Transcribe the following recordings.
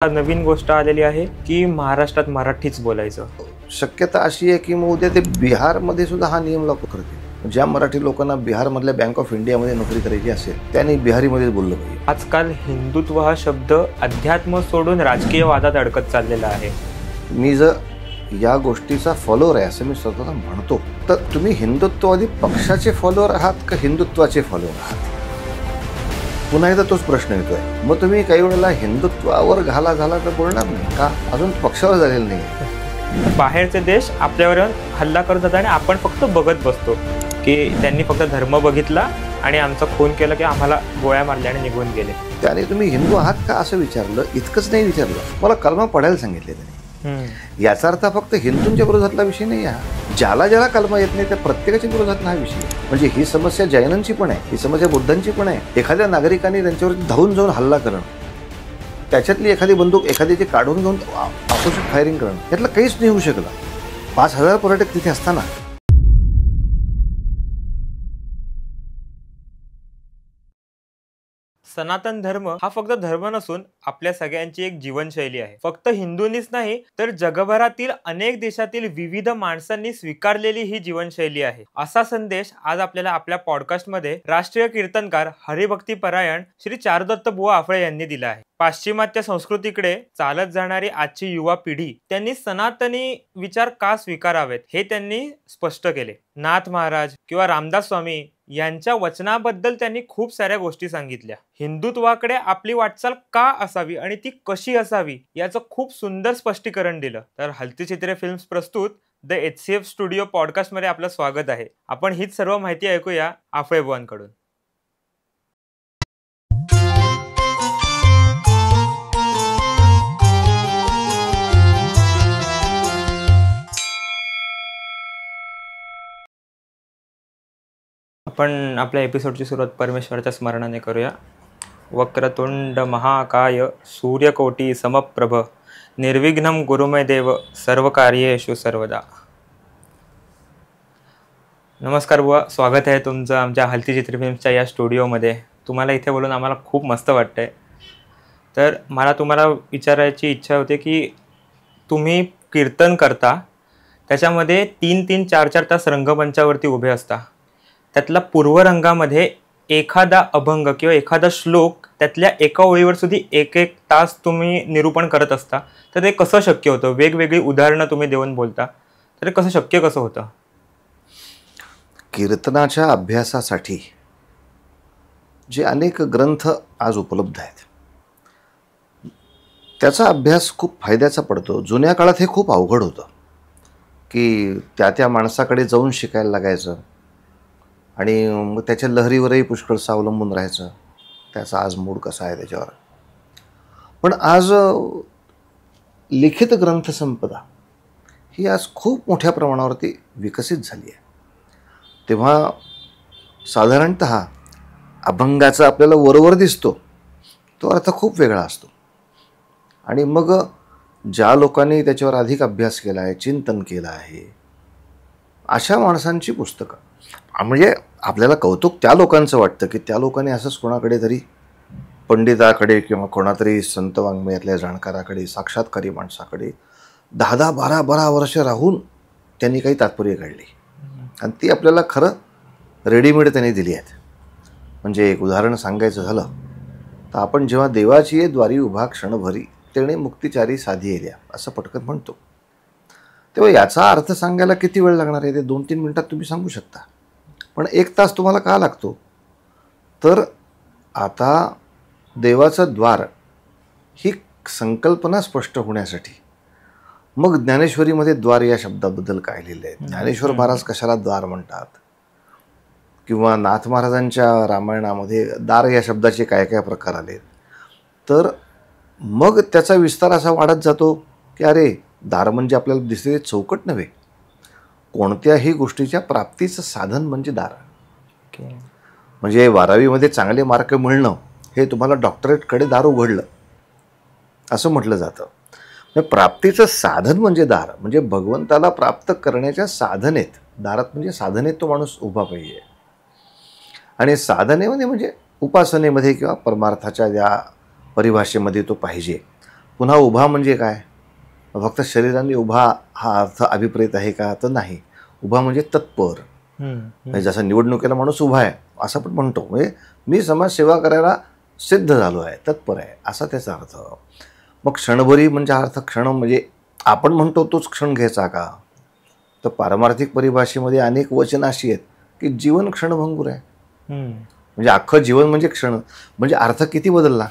नवीन गोष्ट आलेली आहे की महाराष्ट्रात मराठीच बोलायचं. शक्यता अशी आहे की मग उद्या ते बिहारमध्ये सुद्धा हा नियम लागू करतील. ज्या मराठी लोकांना बिहारमधल्या बँक ऑफ इंडियामध्ये नोकरी करायची असेल त्यांनी बिहारीमध्येच बोललं पाहिजे. आजकाल हिंदुत्व हा शब्द अध्यात्म सोडून राजकीय वादात अडकत चाललेला आहे. मी जर या गोष्टीचा फॉलोअर आहे असं मी स्वतःला म्हणतो तर तुम्ही हिंदुत्ववादी पक्षाचे फॉलोअर आहात का हिंदुत्वाचे फॉलोअर आहात? पुन्हा एकदा तोच प्रश्न येतोय. मग तुम्ही काही वेळेला हिंदुत्वावर घाला तर बोलणार नाही का? अजून पक्षावर झालेलं नाही. बाहेरचे देश आपल्यावर हल्ला करत होता आणि आपण फक्त बघत बसतो की त्यांनी फक्त धर्म बघितला आणि आमचा खून केला की आम्हाला गोळ्या मारल्या आणि निघून गेले. त्याने तुम्ही हिंदू आहात का असं विचारलं, इतकंच नाही विचारलं, मला कलमा पढायला सांगितले त्यांनी. याचा अर्थ फक्त हिंदूंच्या विरोधातला विषय नाही आहे. ज्याला ज्याला कलमा येत नाही त्या प्रत्येकाच्या विरोधातला हा विषय. म्हणजे ही समस्या जैनांची पण आहे, ही समस्या बुद्धांची पण आहे. एखाद्या नागरिकाने त्यांच्यावरती धावून जाऊन हल्ला करणं, त्याच्यातली एखादी बंदूक एखाद्याची काढून घेऊन अपोजिट फायरिंग करणं, यातलं काहीच नाही होऊ शकलं. 5,000 पर्यटक तिथे असताना. सनातन धर्म हा फक्त धर्म नसून आपल्या सगळ्यांची एक जीवनशैली आहे. फक्त हिंदूंनीच नाही तर जगभरातील अनेक देशातील विविध माणसांनी स्वीकारलेली ही जीवनशैली आहे. असा संदेश आज आपल्याला आपल्या पॉडकास्टमध्ये राष्ट्रीय कीर्तनकार हरिभक्तीपरायण श्री चारुदत्त बुवा आफळे यांनी दिला आहे. पाश्चिमात्य संस्कृतीकडे चालत जाणारी आजची युवा पिढी त्यांनी सनातनी विचार का स्वीकारावेत हे त्यांनी स्पष्ट केले. नाथ महाराज किंवा रामदास स्वामी यांच्या वचनाबद्दल त्यांनी खूप साऱ्या गोष्टी सांगितल्या. हिंदुत्वाकडे आपली वाटचाल का असावी आणि ती कशी असावी याचं खूप सुंदर स्पष्टीकरण दिलं. तर हलती चित्रे फिल्म्स प्रस्तुत द HCF स्टुडिओ पॉडकास्ट मध्ये आपलं स्वागत आहे. आपण हीच सर्व माहिती ऐकूया आफळे बुवांकडून. आपण आपल्या एपिसोडची सुरुवात परमेश्वराच्या स्मरणाने करूया. वक्रतुंड महाकाय सूर्यकोटी समप्रभ निर्विघ्नं गुरुमे देव सर्व कार्येषु सर्वदा. नमस्कार बुवा, स्वागत आहे तुमचं आमच्या हलती चित्रे फिल्म्सच्या या स्टुडिओमध्ये. तुम्हाला इथे बोलून आम्हाला खूप मस्त वाटतंय. तर मला तुम्हाला विचारायची इच्छा होते की तुम्ही कीर्तन करता, त्याच्यामध्ये 3-3, 4-4 तास रंगमंचावरती उभे असता. त्यातला पूर्वरंगामध्ये एखादा अभंग किंवा एखादा श्लोक त्यातल्या एका ओळीवर सुद्धा 1-1 तास तुम्ही निरूपण करत असता. तर ते कसं शक्य होतं? वेगवेगळी उदाहरणं तुम्ही देऊन बोलता, तर कसं शक्य कसं होतं? कीर्तनाच्या अभ्यासासाठी जे अनेक ग्रंथ आज उपलब्ध आहेत त्याचा अभ्यास खूप फायद्याचा पडतो. जुन्या काळात हे खूप अवघड होतं की त्या माणसाकडे जाऊन शिकायला लागायचं आणि मग त्याच्या लहरीवरही पुष्कळसं अवलंबून राहायचं. त्याचा आज मूड कसा आहे त्याच्यावर. पण आज लिखित ग्रंथसंपदा ही आज खूप मोठ्या प्रमाणावरती विकसित झाली आहे. तेव्हा साधारणत अभंगाचा आपल्याला वरवर दिसतो तो अर्थ खूप वेगळा असतो. आणि मग ज्या लोकांनी त्याच्यावर अधिक अभ्यास केला आहे, चिंतन केलं आहे, अशा माणसांची पुस्तकं. म्हणजे आपल्याला कौतुक त्या लोकांचं वाटतं की त्या लोकांनी असंच कोणाकडे तरी पंडिताकडे किंवा कोणातरी संत वाङ्मयातल्या जाणकाराकडे, साक्षात्कारी माणसाकडे 10-10, 12-12 वर्ष राहून त्यांनी काही तात्पर्य काढली आणि ती आपल्याला खरं रेडीमेड त्यांनी दिली आहेत. म्हणजे एक उदाहरण सांगायचं झालं तर आपण जेव्हा देवाची द्वारी उभा क्षणभरी तेणे मुक्तिचारी साधी येल्या असं पटकन म्हणतो, तेव्हा याचा अर्थ सांगायला किती वेळ लागणार आहे ते 2-3 मिनिटात तुम्ही सांगू शकता. पण 1 तास तुम्हाला का लागतो? तर आता देवाचं द्वार ही संकल्पना स्पष्ट होण्यासाठी. मग ज्ञानेश्वरीमध्ये द्वार या शब्दाबद्दल काय लिहिलं आहे, ज्ञानेश्वर महाराज कशाला द्वार म्हणतात, किंवा नाथ महाराजांच्या रामायणामध्ये दार या शब्दाचे काय काय प्रकार आले. तर मग त्याचा विस्तार असा वाढत जातो की अरे दार म्हणजे आपल्याला दिसते चौकट नव्हे, कोणत्याही गोष्टीच्या प्राप्तीचं साधन म्हणजे दार. म्हणजे 12वीमध्ये चांगले मार्क मिळणं हे तुम्हाला डॉक्टरेटकडे दार उघडलं असं म्हटलं जातं. प्राप्तीचं साधन म्हणजे दार. म्हणजे भगवंताला प्राप्त करण्याच्या साधनेत, दारात म्हणजे साधनेत तो माणूस उभा पाहिजे. आणि साधनेमध्ये म्हणजे उपासनेमध्ये किंवा परमार्थाच्या ज्या परिभाषेमध्ये तो पाहिजे. पुन्हा उभा म्हणजे काय? फक्त शरीराने उभा हा अर्थ अभिप्रेत आहे का? तर नाही. उभा म्हणजे तत्पर. म्हणजे जसं निवडणुकीला माणूस उभा आहे असं पण म्हणतो, म्हणजे मी समाजसेवा करायला सिद्ध झालो आहे, तत्पर आहे, असा त्याचा अर्थ. मग क्षणभरी म्हणजे अर्थ क्षण म्हणजे आपण म्हणतो तोच क्षण घ्यायचा का? तर पारमार्थिक परिभाषेमध्ये अनेक वचनं अशी आहेत की जीवन क्षणभंगूर आहे. म्हणजे अख्खं जीवन म्हणजे क्षण. म्हणजे अर्थ किती बदलला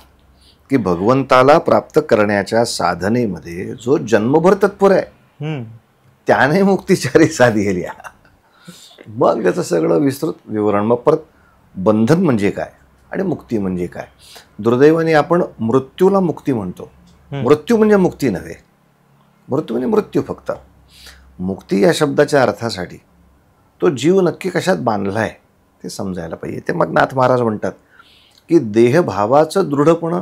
की भगवंताला प्राप्त करण्याच्या साधनेमध्ये जो जन्मभर तत्पर आहे त्याने मुक्तिचारी साधी आहे. मग त्याचं सगळं विस्तृत विवरण. मग परत बंधन म्हणजे काय आणि मुक्ती म्हणजे काय? दुर्दैवाने आपण मृत्यूला मुक्ती म्हणतो. मृत्यू म्हणजे मुक्ती नव्हे. मृत्यू म्हणजे मृत्यू फक्त. मुक्ती या शब्दाच्या अर्थासाठी तो जीव नक्की कशात बांधला आहे ते समजायला पाहिजे. ते मग नाथ महाराज म्हणतात की देहभावाचं दृढपण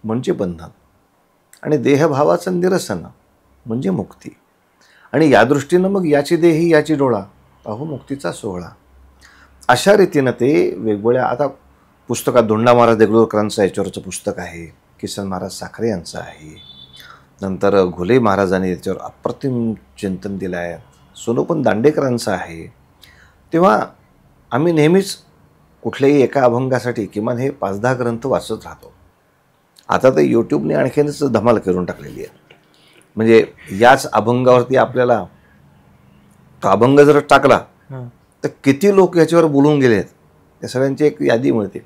म्हणजे बंधन आणि देहभावाचं निरसन म्हणजे मुक्ती. आणि या दृष्टीनं मग याची देही याची डोळा अहो मुक्तीचा सोहळा. अशा रीतीनं ते वेगवेगळ्या आता पुस्तकात धोंडा महाराज देगलूरकरांचं याच्यावरचं पुस्तक आहे, किसन महाराज साखरे यांचं आहे, नंतर घुले महाराजांनी याच्यावर अप्रतिम चिंतन दिलं आहे, सोनोपन दांडेकरांचं आहे. तेव्हा आम्ही नेहमीच कुठल्याही एका अभंगासाठी किमान हे 5-10 ग्रंथ वाचत राहतो. आता तर यूट्यूबने आणखीनच धमाल करून टाकलेली आहे. म्हणजे याच अभंगावरती आपल्याला तो अभंग जर टाकला तर किती लोक याच्यावर बोलून गेले आहेत त्या सगळ्यांची एक यादी मिळते.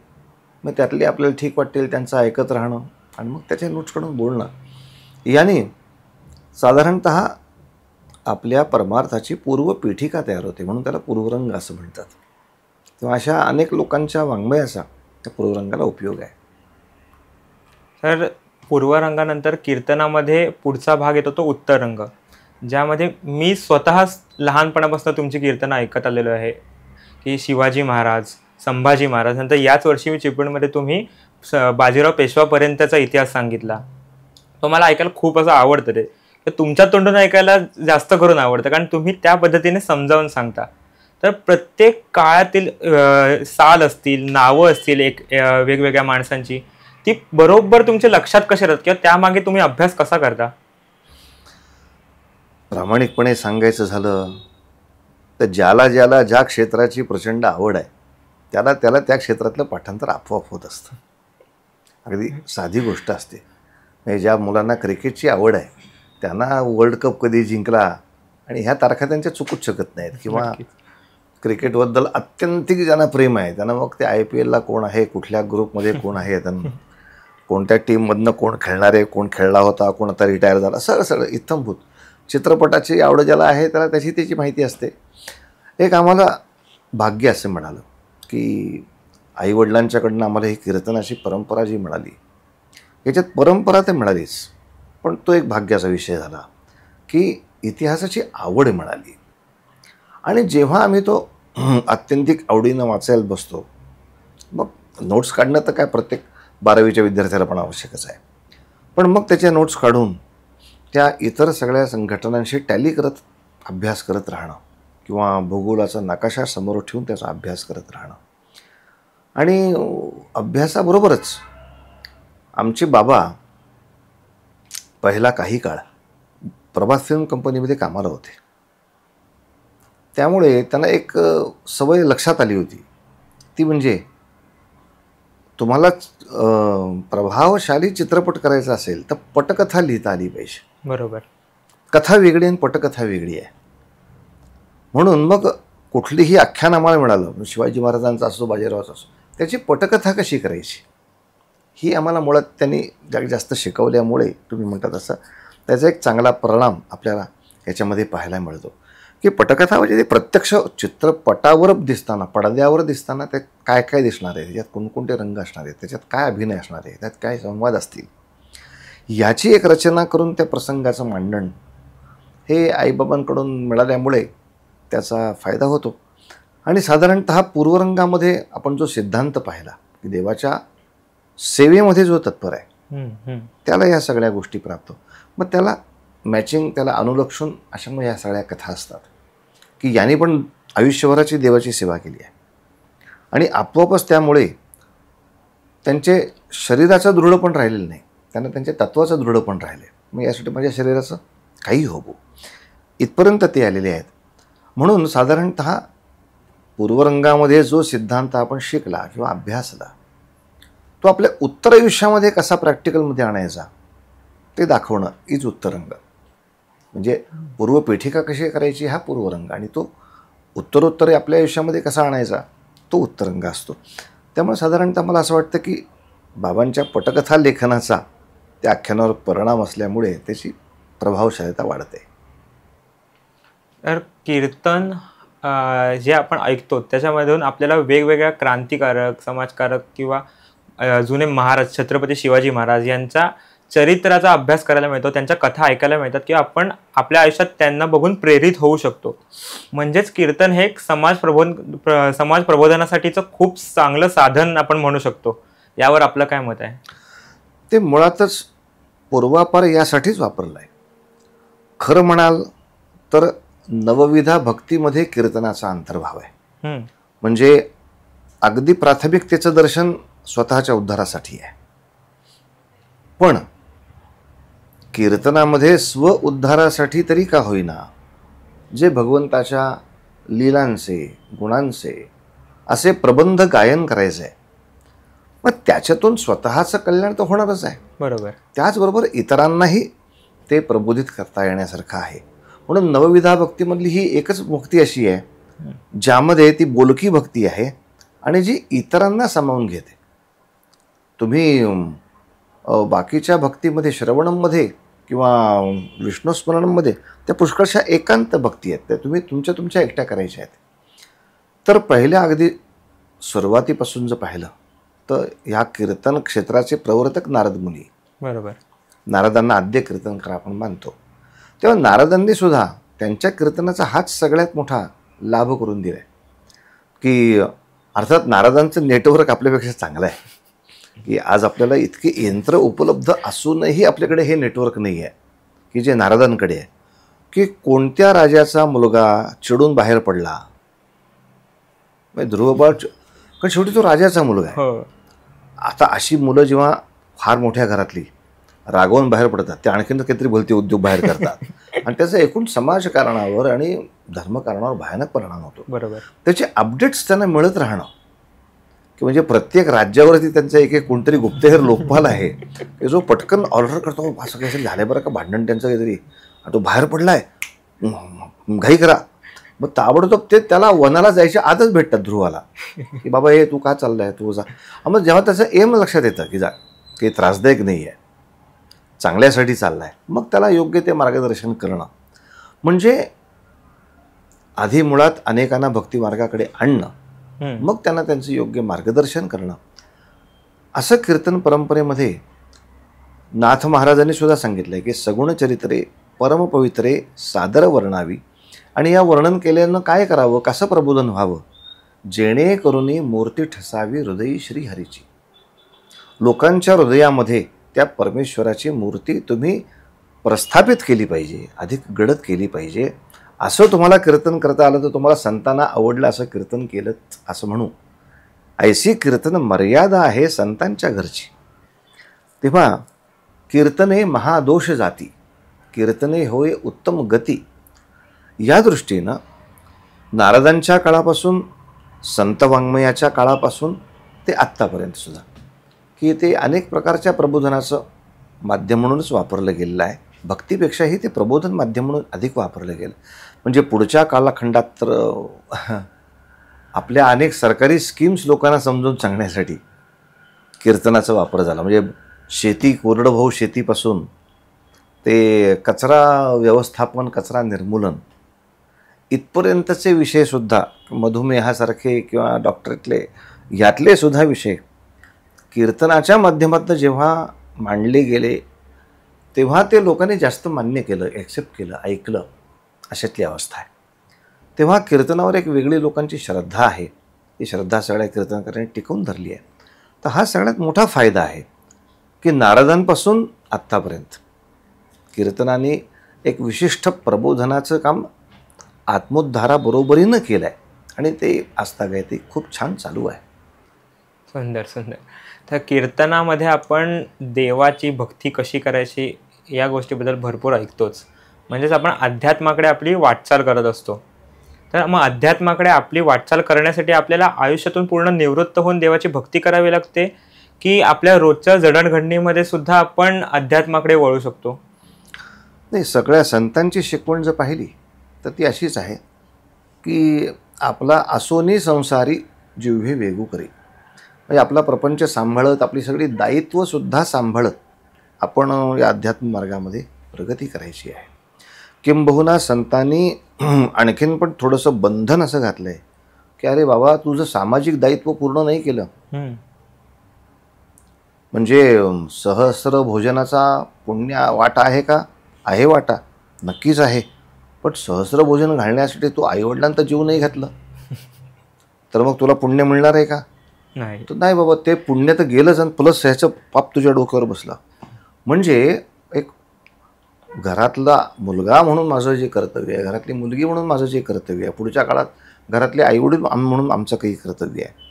मग त्यातली आपल्याला ठीक वाटेल त्यांचं ऐकत राहणं आणि मग त्याच्या नोट्स काढून बोलणं याने साधारणत आपल्या परमार्थाची पूर्वपीठिका तयार होते. म्हणून त्याला पूर्वरंग असं म्हणतात. तेव्हा अशा अनेक लोकांच्या वाङ्मयाचा त्या पूर्वरंगाला उपयोग आहे. तर पूर्वरंगानंतर कीर्तनामध्ये पुढचा भाग येतो तो उत्तररंग, ज्यामध्ये मी स्वतः लहानपणापासून तुमची कीर्तनं ऐकत आलेलो आहे की शिवाजी महाराज, संभाजी महाराज, नंतर याच वर्षी मी चिपळूणमध्ये तुम्ही बाजीराव पेशवापर्यंतचा इतिहास सांगितला. तो मला ऐकायला खूप असं आवडतं. ते तर तुमच्या तोंडून ऐकायला जास्त करून आवडतं कारण तुम्ही त्या पद्धतीने समजावून सांगता. तर प्रत्येक काळातील साल असतील, नावं असतील, एक वेगवेगळ्या माणसांची, ती बरोबर तुमच्या लक्षात कशी राहतात किंवा त्यामागे तुम्ही अभ्यास कसा करता? प्रामाणिकपणे सांगायचं झालं तर ज्याला ज्याला ज्या क्षेत्राची प्रचंड आवड आहे त्याला त्याला त्या क्षेत्रातलं पाठांतर आपोआप होत असतं. अगदी साधी गोष्ट असते. म्हणजे ज्या मुलांना क्रिकेटची आवड आहे त्यांना वर्ल्ड कप कधी जिंकला आणि ह्या तारखा त्यांच्या चुकूच शकत नाहीत. किंवा क्रिकेटबद्दल अत्यंतिक ज्यांना प्रेम आहे त्यांना मग ते IPLला कोण आहे, कुठल्या ग्रुपमध्ये कोण आहे, त्यांना कोणत्या टीममधनं कोण खेळणार आहे, कोण खेळला होता, कोण आता रिटायर झाला, सगळं इत्थंभूत. चित्रपटाची आवड ज्याला आहे त्याला त्याची माहिती असते. एक आम्हाला भाग्य असं म्हणालं की आईवडिलांच्याकडनं आम्हाला ही कीर्तनाची परंपरा जी मिळाली, याच्यात परंपरा तर मिळालीच, पण तो एक भाग्याचा विषय झाला की इतिहासाची आवड मिळाली. आणि जेव्हा आम्ही तो अत्यंतिक आवडीनं वाचायला बसतो, मग नोट्स काढणं तर काय प्रत्येक 12वीच्या विद्यार्थ्याला पण आवश्यकच आहे. पण मग त्याच्या नोट्स काढून त्या इतर सगळ्या संघटनांशी टॅली करत अभ्यास करत राहणं किंवा भूगोलाचा नकाशा समोर ठेवून त्याचा अभ्यास करत राहणं. आणि अभ्यासाबरोबरच आमचे बाबा पहिला काही काळ प्रभात फिल्म कंपनीमध्ये कामाला होते. त्यामुळे त्यांना एक सवय लक्षात आली होती, ती म्हणजे तुम्हाला प्रभावशाली चित्रपट करायचा असेल तर पटकथा लिहिता आली पाहिजे. बरोबर. कथा वेगळी आणि पटकथा वेगळी आहे. म्हणून मग कुठलीही आख्यान आम्हाला मिळालं, शिवाजी महाराजांचा असो, बाजीरावाचा असो, त्याची पटकथा कशी करायची ही आम्हाला मुळात त्यांनी जास्त शिकवल्यामुळे तुम्ही म्हणतात असं त्याचा एक चांगला परिणाम आपल्याला याच्यामध्ये पाहायला मिळतो की पटकथा म्हणजे ते प्रत्यक्ष चित्रपटावर दिसताना, पडद्यावर दिसताना ते काय काय दिसणार आहे, त्याच्यात कोणकोणते रंग असणार आहेत, त्याच्यात काय अभिनय असणार आहे, त्यात काय संवाद असतील, याची एक रचना करून त्या प्रसंगाचं मांडण हे आईबाबांकडून मिळाल्यामुळे त्याचा फायदा होतो. आणि साधारणतः पूर्वरंगामध्ये आपण जो सिद्धांत पाहिला की देवाच्या सेवेमध्ये जो तत्पर आहे त्याला या सगळ्या गोष्टी प्राप्त, मग त्याला मॅचिंग, त्याला अनुलक्षून अशा मग ह्या सगळ्या कथा असतात की याने पण आयुष्यभराची देवाची सेवा केली आहे. आणि आपोआपच त्यामुळे त्यांचे शरीराचं दृढ पण राहिलेलं नाही, त्यांना त्यांच्या तत्वाचं दृढ पण राहिले. मग यासाठी माझ्या शरीराचं काही हो इथपर्यंत ते आलेले आहेत. म्हणून साधारणत पूर्वरंगामध्ये जो सिद्धांत आपण शिकला किंवा अभ्यासला तो आपल्या उत्तर आयुष्यामध्ये कसा प्रॅक्टिकलमध्ये आणायचा ते दाखवणं हीच उत्तरंग. म्हणजे पूर्वपीठिका कशी करायची हा पूर्वरंग, आणि तो उत्तरोत्तर आपल्या आयुष्यामध्ये कसा आणायचा तो उत्तरंग असतो. त्यामुळे साधारणतः मला असं वाटतं की बाबांच्या पटकथा लेखनाचा त्या आख्यानावर परिणाम असल्यामुळे त्याची प्रभावशालीता वाढते. तर कीर्तन जे आपण ऐकतो त्याच्यामधून आपल्याला वेगवेगळ्या क्रांतिकारक, समाजकारक किंवा जुने महाराज, छत्रपती शिवाजी महाराज यांच्या चरित्राचा अभ्यास करायला मिळतो, त्यांच्या कथा ऐकायला मिळतात किंवा आपण आपल्या आयुष्यात त्यांना बघून प्रेरित होऊ शकतो. म्हणजेच कीर्तन हे एक समाज प्रबोधनासाठीचं खूप चांगलं साधन आपण म्हणू शकतो. यावर आपलं काय मत आहे? ते मुळातच पूर्वापार यासाठीच वापरलं आहे. खरं म्हणाल तर नवविधा भक्तीमध्ये कीर्तनाचा अंतर्भाव आहे. म्हणजे अगदी प्राथमिकतेचं दर्शन स्वतःच्या उद्धारासाठी आहे, पण कीर्तनामध्ये स्व उद्धारासाठी तरी का होईना जे भगवंताच्या लीलांचे, गुणांचे असे प्रबंध गायन करायचे आहे, मग त्याच्यातून स्वतःचं कल्याण तर होणारच आहे, बरोबर. त्याचबरोबर इतरांनाही ते प्रबोधित करता येण्यासारखं आहे. म्हणून नवविधा भक्तीमधली ही एकच भक्ती अशी आहे ज्यामध्ये ती बोलकी भक्ती आहे आणि जी इतरांना सामावून घेते. तुम्ही बाकीच्या भक्तीमध्ये, श्रवणमध्ये किंवा विष्णुस्मरणमध्ये त्या पुष्कळशा एकांत भक्ती आहेत, त्या तुम्ही तुमच्या एकट्या करायच्या आहेत. तर पहिल्या अगदी सुरुवातीपासून जर पाहिलं तर ह्या कीर्तन क्षेत्राचे प्रवर्तक नारद मुनी, बरोबर. नारदांना आद्य कीर्तनकार आपण मानतो, तेव्हा नारदांनी सुद्धा त्यांच्या कीर्तनाचा हाच सगळ्यात मोठा लाभ करून दिला आहे. की अर्थात नारदांचं नेटवर्क आपल्यापेक्षा चांगलं आहे की आज आपल्याला इतकी यंत्र उपलब्ध असूनही आपल्याकडे हे नेटवर्क नाही आहे की जे नारदांकडे आहे. की कोणत्या राजाचा मुलगा चिडून बाहेर पडला, म्हणजे ध्रुवबाळ, कारण शेवटी तो राजाचा मुलगा आहे. आता अशी मुलं जेव्हा फार मोठ्या घरातली रागवून बाहेर पडतात, ते आणखीन काहीतरी भलते उद्योग बाहेर करतात आणि त्याचा एकूण समाजकारणावर आणि धर्मकारणावर भयानक परिणाम होतो. बरोबर. त्याचे अपडेट्स त्यांना मिळत राहणं, की म्हणजे प्रत्येक राज्यावरती त्यांचा एक कोणतरी गुप्तहेर लोकपाल आहे की जो पटकन ऑर्डर करतो, असं काहीतरी झालं बरं का, भांडण त्यांचं काहीतरी, तो बाहेर पडलाय, घाई करा. मग ताबडतोब ते त्याला वनाला जायच्या आतच भेटतात ध्रुवाला की बाबा हे तू का चाललाय, तू जा. मग जेव्हा त्याचं एम लक्षात येतं की जा काही त्रासदायक नाही आहे, चांगल्यासाठी चाललाय, मग त्याला योग्य ते मार्गदर्शन करणं, म्हणजे आधी मुळात अनेकांना भक्तिमार्गाकडे आणणं, मग त्यांना त्यांचं योग्य मार्गदर्शन करणं. असं कीर्तन परंपरेमध्ये नाथ महाराजांनी सुद्धा सांगितलंय की सगुण चरित्रे परमपवित्रे सादर वर्णावी, आणि या वर्णन केल्यानं काय करावं, कसं प्रबोधन व्हावं, जेणेकरून मूर्ती ठसावी हृदयी श्रीहरीची. लोकांच्या हृदयामध्ये त्या परमेश्वराची मूर्ती तुम्ही प्रस्थापित केली पाहिजे, अधिक गडद केली पाहिजे. असं तुम्हाला कीर्तन करता आलं तर तुम्हाला संतांना आवडलं असं कीर्तन केलं असं म्हणू. ऐसी कीर्तन मर्यादा आहे संतांच्या घरची. तेव्हा कीर्तने महादोष जाती, कीर्तने होय उत्तम गती. या दृष्टीनं नारदांच्या काळापासून, संत वाङ्मयाच्या काळापासून ते आत्तापर्यंत सुद्धा की ते अनेक प्रकारच्या प्रबोधनाचं माध्यम म्हणूनच वापरलं गेलेलं आहे. भक्तीपेक्षाही ते प्रबोधन माध्यम म्हणून अधिक वापरलं गेलं. म्हणजे पुढच्या कालखंडात तर आपल्या अनेक सरकारी स्कीम्स लोकांना समजून सांगण्यासाठी कीर्तनाचा वापर झाला. म्हणजे शेती, कोरडभाऊ शेतीपासून ते कचरा व्यवस्थापन, कचरा निर्मूलन इथपर्यंतचे विषयसुद्धा, मधुमेहासारखे किंवा डॉक्टरेटले यातले सुद्धा विषय कीर्तनाच्या माध्यमातून जेव्हा मांडले गेले तेव्हा ते लोकांनी जास्त मान्य केलं, ॲक्सेप्ट केलं, ऐकलं, अशातली अवस्था आहे. तेव्हा कीर्तनावर एक वेगळी लोकांची श्रद्धा आहे, ती श्रद्धा सगळ्या कीर्तनकारांनी टिकवून धरली आहे. तर हा सगळ्यात मोठा फायदा आहे की नारदांपासून आत्तापर्यंत कीर्तनाने एक विशिष्ट प्रबोधनाचं काम आत्मोद्धाराबरोबरीनं केलं आहे आणि ते आस्थागायती खूप छान चालू आहे. सुंदर सुंदर. तर कीर्तनामध्ये आपण देवाची भक्ती कशी करायची या गोष्टीबद्दल भरपूर ऐकतोच. म्हणजेच आपण अध्यात्माकडे आपली वाटचाल करत असतो. तर मग अध्यात्माकडे आपली वाटचाल करण्यासाठी आपल्याला आयुष्यातून पूर्ण निवृत्त होऊन देवाची भक्ती करावी लागते, की आपल्या रोजच्या जडणघडणीमध्ये सुद्धा आपण अध्यात्माकडे वळू शकतो? नाही, सगळ्या संतांची शिकवण जर पाहिली तर ती अशीच आहे की आपला असोनी संसारी जिव्हे वेगू करी. म्हणजे आपला प्रपंच सांभाळत, आपली सगळी दायित्वसुद्धा सांभाळत आपण या अध्यात्म मार्गामध्ये प्रगती करायची आहे. किंबहुना संतांनी आणखीन पण थोडंसं बंधन असं घातलं आहे की अरे बाबा, तुझं सामाजिक दायित्व पूर्ण नाही केलं म्हणजे सहस्र भोजनाचा पुण्य वाटा आहे का? आहे वाटा, नक्कीच आहे. पण सहस्र भोजन घालण्यासाठी तू आईवडिलांना जीव नाही घातलं तर मग तुला पुण्य मिळणार आहे का? नाही. तर नाही बाबा, ते पुण्य तर गेलंच आणि प्लस ह्याचं पाप तुझ्या डोक्यावर बसला. म्हणजे एक घरातला मुलगा म्हणून माझं जे कर्तव्य आहे, घरातली मुलगी म्हणून माझं जे कर्तव्य आहे, पुढच्या काळात घरातले आईवडील म्हणून आमचं काही कर्तव्य आहे,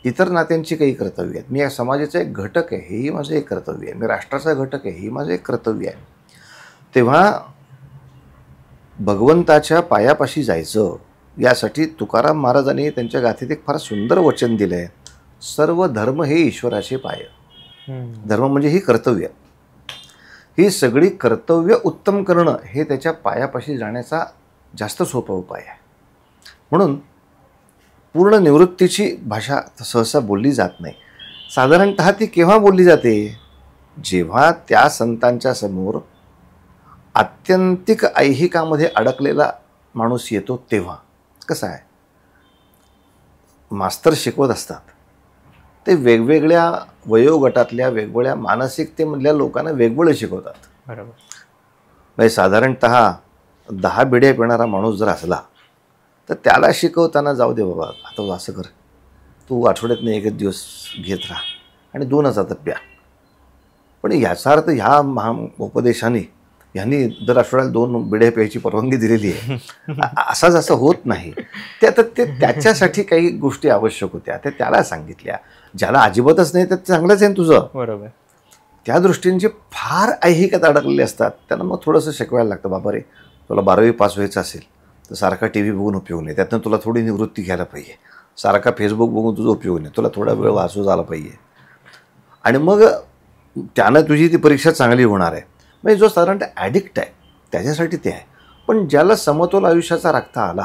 इतर नात्यांची काही कर्तव्य आहेत, मी या समाजाचा एक घटक आहे, हेही माझं एक कर्तव्य आहे, मी राष्ट्राचा घटक आहे, हेही माझं एक कर्तव्य आहे. तेव्हा भगवंताच्या पायापाशी जायचं यासाठी तुकाराम महाराजांनी त्यांच्या गाथेत एक फार सुंदर वचन दिलं आहे. सर्व धर्म हे ईश्वराचे पाय. धर्म म्हणजे ही कर्तव्य, ही सगळी कर्तव्य उत्तम करणं हे त्याच्या पायापाशी जाण्याचा जास्त सोपा उपाय आहे. म्हणून पूर्ण निवृत्तीची भाषा सहसा बोलली जात नाही. साधारणतः ती केव्हा बोलली जाते? जेव्हा त्या संतांच्या समोर आत्यंतिक ऐहिकामध्ये अडकलेला माणूस येतो तेव्हा. कसं आहे, मास्तर शिकवत असतात ते वेगवेगळ्या वयोगटातल्या वेगवेगळ्या मानसिकतेमधल्या लोकांना वेगवेगळं शिकवतात. बरोबर. म्हणजे साधारणतः 10 बिड्या पिणारा माणूस जर असला तर त्याला शिकवताना जाऊ दे बाबा, आता असं कर, तू आठवड्यातनं एक दिवस घेत राहा आणि 2च आता प्या. पण याचा अर्थ ह्या उपदेशाने यांनी दर आठवड्याला 2 बिड्या प्यायची परवानगी दिलेली आहे असा जसं होत नाही. ते आता ते त्याच्यासाठी काही गोष्टी आवश्यक होत्या, त्या त्याला सांगितल्या. ज्याला अजिबातच नाही तर चांगलंच आहे तुझं. बरोबर. त्या दृष्टीने जे फार ऐहिकात अडकलेले असतात त्यांना मग थोडंसं शिकवायला लागतं. बाबा रे, तुला 12वी पास व्हायचं असेल तर सारखा टी व्ही बघून उपयोग नाही, त्यातनं तुला थोडी निवृत्ती घ्यायला पाहिजे. सारखा फेसबुक बघून तुझा उपयोग नाही, तुला थोडा वेळ वाचू झाला पाहिजे आणि मग त्यानं तुझी ती परीक्षा चांगली होणार आहे. म्हणजे जो साधारणतः ॲडिक्ट आहे त्याच्यासाठी ते आहे. पण ज्याला समतोल आयुष्याचा राखता आला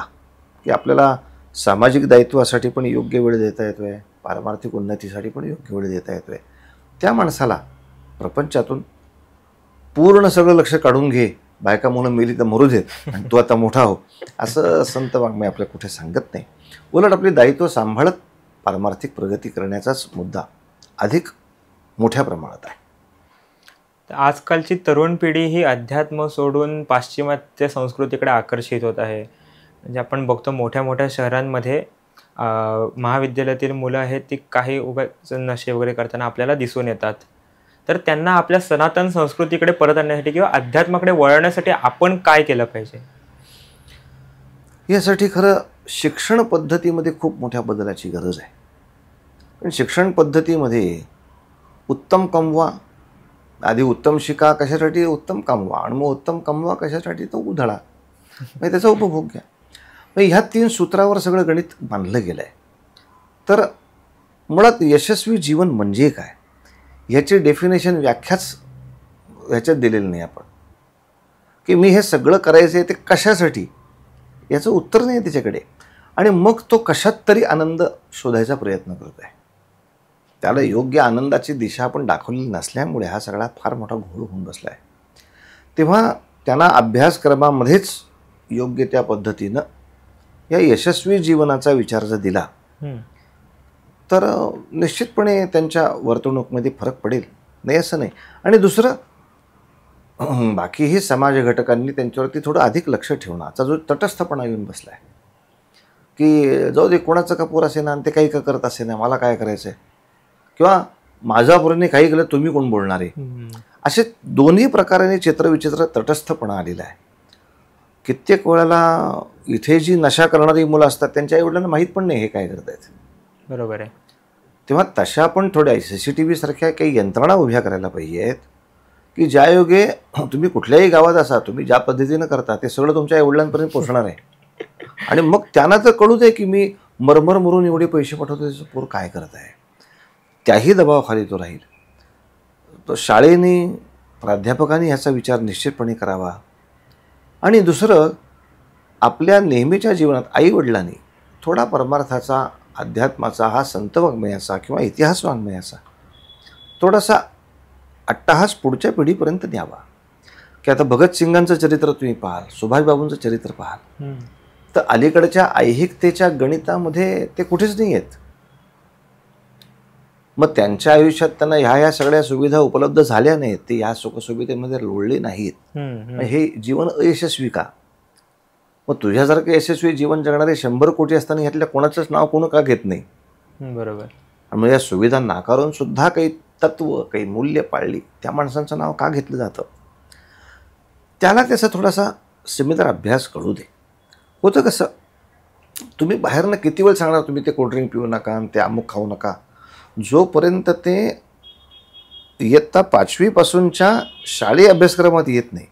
की आपल्याला सामाजिक दायित्वासाठी पण योग्य वेळ देता येतो आहे, पारमार्थिक उन्नतीसाठी पण योग्य वेळ देता येतो आहे, त्या माणसाला प्रपंचातून पूर्ण सगळं लक्ष काढून घे, बायका म्हणून मेली तर मरू देत आणि तू आता मोठा हो, असं संत वाङ्मय आपल्या कुठे सांगत नाही. उलट आपली दायित्व सांभाळत पारमार्थिक प्रगती करण्याचाच मुद्दा अधिक मोठ्या प्रमाणात आहे. तर आजकालची तरुण पिढी ही अध्यात्म सोडून पाश्चिमात्य संस्कृतीकडे आकर्षित होत आहे. म्हणजे आपण बघतो मोठ्या मोठ्या शहरांमध्ये महाविद्यालयातील मुलं आहेत ती काही उगाच नशे वगैरे करताना आपल्याला दिसून येतात. तर त्यांना आपल्या सनातन संस्कृतीकडे परत आणण्यासाठी किंवा अध्यात्माकडे वळवण्यासाठी आपण काय केलं पाहिजे? यासाठी खरं शिक्षण पद्धतीमध्ये खूप मोठ्या बदलाची गरज आहे. पण शिक्षण पद्धतीमध्ये उत्तम कमवा, आधी उत्तम शिका कशासाठी? उत्तम कमवा, आणि मग उत्तम कमवा कशासाठी? तर उधळा, म्हणजे त्याचा उपभोग घ्या. म्हणजे ह्या 3 सूत्रावर सगळं गणित बांधलं गेलं आहे. तर मुळात यशस्वी जीवन म्हणजे काय ह्याची डेफिनेशन, व्याख्याच ह्याच्यात दिलेली नाही आपण, की मी हे सगळं करायचं आहे ते कशासाठी, याचं उत्तर नाही त्याच्याकडे. आणि मग तो कशात तरी आनंद शोधायचा प्रयत्न करतो आहे. त्याला योग्य आनंदाची दिशा आपण दाखवलेली नसल्यामुळे हा सगळा फार मोठा घोळ होऊन बसला आहे. तेव्हा त्यांना अभ्यासक्रमामध्येच योग्य त्या पद्धतीनं या यशस्वी जीवनाचा विचार जर दिला तर निश्चितपणे त्यांच्या वर्तणुकीमध्ये फरक पडेल, नाही असं नाही. आणि दुसरं, बाकीही समाज घटकांनी त्यांच्यावरती थोडं अधिक लक्ष ठेवण्याचा जो तटस्थपणा येऊन बसला आहे की जाऊ दे, कोणाचं का पोर असे ना आणि ते काही का करत असे ना, मला काय करायचं आहे, किंवा माझ्या पोराने काही केलं तुम्ही कोण बोलणार आहे, असे दोन्ही प्रकाराने चित्रविचित्र तटस्थपणा आलेला आहे. कित्येक वेळेला इथे जी नशा करणारी मुलं असतात त्यांच्या आईवडिलांना माहीत पण नाही हे काय करत आहेत. बरोबर आहे. तेव्हा तशा पण थोड्या CCTV सारख्या काही यंत्रणा उभ्या करायला पाहिजेत की ज्या योगे तुम्ही कुठल्याही गावात असा, तुम्ही ज्या पद्धतीनं करता ते सगळं तुमच्या आईवडिलांपर्यंत पोहोचणार आहे. आणि मग त्यांना तर कळू दे की मी मरमर मरून एवढे पैसे पाठवतो, त्याचं पोर काय करत आहे. त्याही दबावाखाली तो राहील. तो शाळेने, प्राध्यापकांनी ह्याचा विचार निश्चितपणे करावा. आणि दुसरं, आपल्या नेहमीच्या जीवनात आईवडिलांनी थोडा परमार्थाचा, अध्यात्माचा, हा संत वाङ्मयाचा किंवा इतिहास वाङ्मयाचा थोडासा अट्टहास पुढच्या पिढीपर्यंत न्यावा. की आता भगतसिंगांचं चरित्र तुम्ही पाहाल, सुभाषबाबूंचं चरित्र पाहाल, तर अलीकडच्या ऐहिकतेच्या गणितामध्ये ते कुठेच नाही आहेत. मग त्यांच्या आयुष्यात त्यांना ह्या सगळ्या सुविधा उपलब्ध झाल्या नाहीत, ते ह्या सुखसुविधेमध्ये लोळले नाहीत. हे जीवन अयशस्वी का? मग तुझ्यासारखं यशस्वी जीवन जगणारे 100 कोटी असताना ह्यातल्या कोणाचंच नाव कोण का घेत नाही? बरोबर. मग या सुविधा नाकारून सुद्धा काही तत्व, काही मूल्य पाळली, त्या माणसांचं नाव का घेतलं जातं? त्याला त्याचा थोडासा समिधार अभ्यास कळू दे. होतं कसं, तुम्ही बाहेरनं किती वेळ सांगणार तुम्ही ते कोल्ड्रिंक पिऊ नका आणि ते अमुक खाऊ नका, जोपर्यंत ते इयत्ता 5वी पासूनच्या शालेय अभ्यासक्रमात येत नाही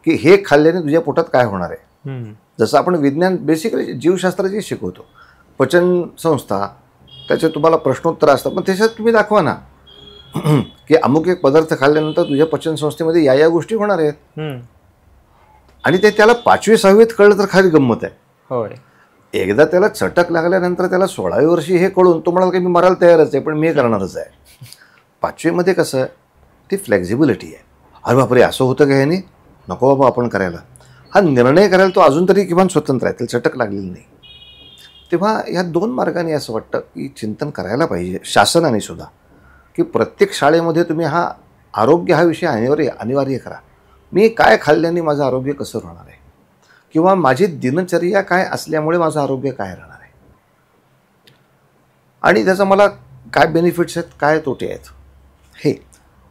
की हे खाल्ल्याने तुझ्या पोटात काय होणार आहे. जसं आपण विज्ञान बेसिकली जीवशास्त्राची शिकवतो, पचन संस्था, त्याचे तुम्हाला प्रश्नोत्तर असतात, पण त्याच्यात तुम्ही दाखवा ना की अमुक एक पदार्थ खाल्ल्यानंतर तुझ्या पचनसंस्थेमध्ये या गोष्टी होणार आहेत. आणि ते त्याला 5वी 6वीत कळलं तर खाली गंमत आहे. होय. एकदा त्याला चटक लागल्यानंतर त्याला 16वी वर्षी हे कळून तो म्हणाला की मी मरायला तयारच आहे, पण मी करणारच आहे. 5वीमध्ये कसं ती फ्लेक्झिबिलिटी आहे. अरे बापरे, असं होतं का ह्याने, नको बाबा आपण करायला, हा निर्णय करायला तो अजून तरी किमान स्वतंत्र आहे, त्याला चटक लागलेली नाही. तेव्हा ह्या 2 मार्गाने असं वाटतं की चिंतन करायला पाहिजे शासनाने सुद्धा, की प्रत्येक शाळेमध्ये तुम्ही हा आरोग्य हा विषय अनिवार्य करा. मी काय खाल्ल्याने माझं आरोग्य कसं राहणार आहे, किंवा माझी दिनचर्या काय असल्यामुळे माझं आरोग्य काय राहणार आहे, आणि त्याचा मला काय बेनिफिट्स आहेत, काय तोटे आहेत, हे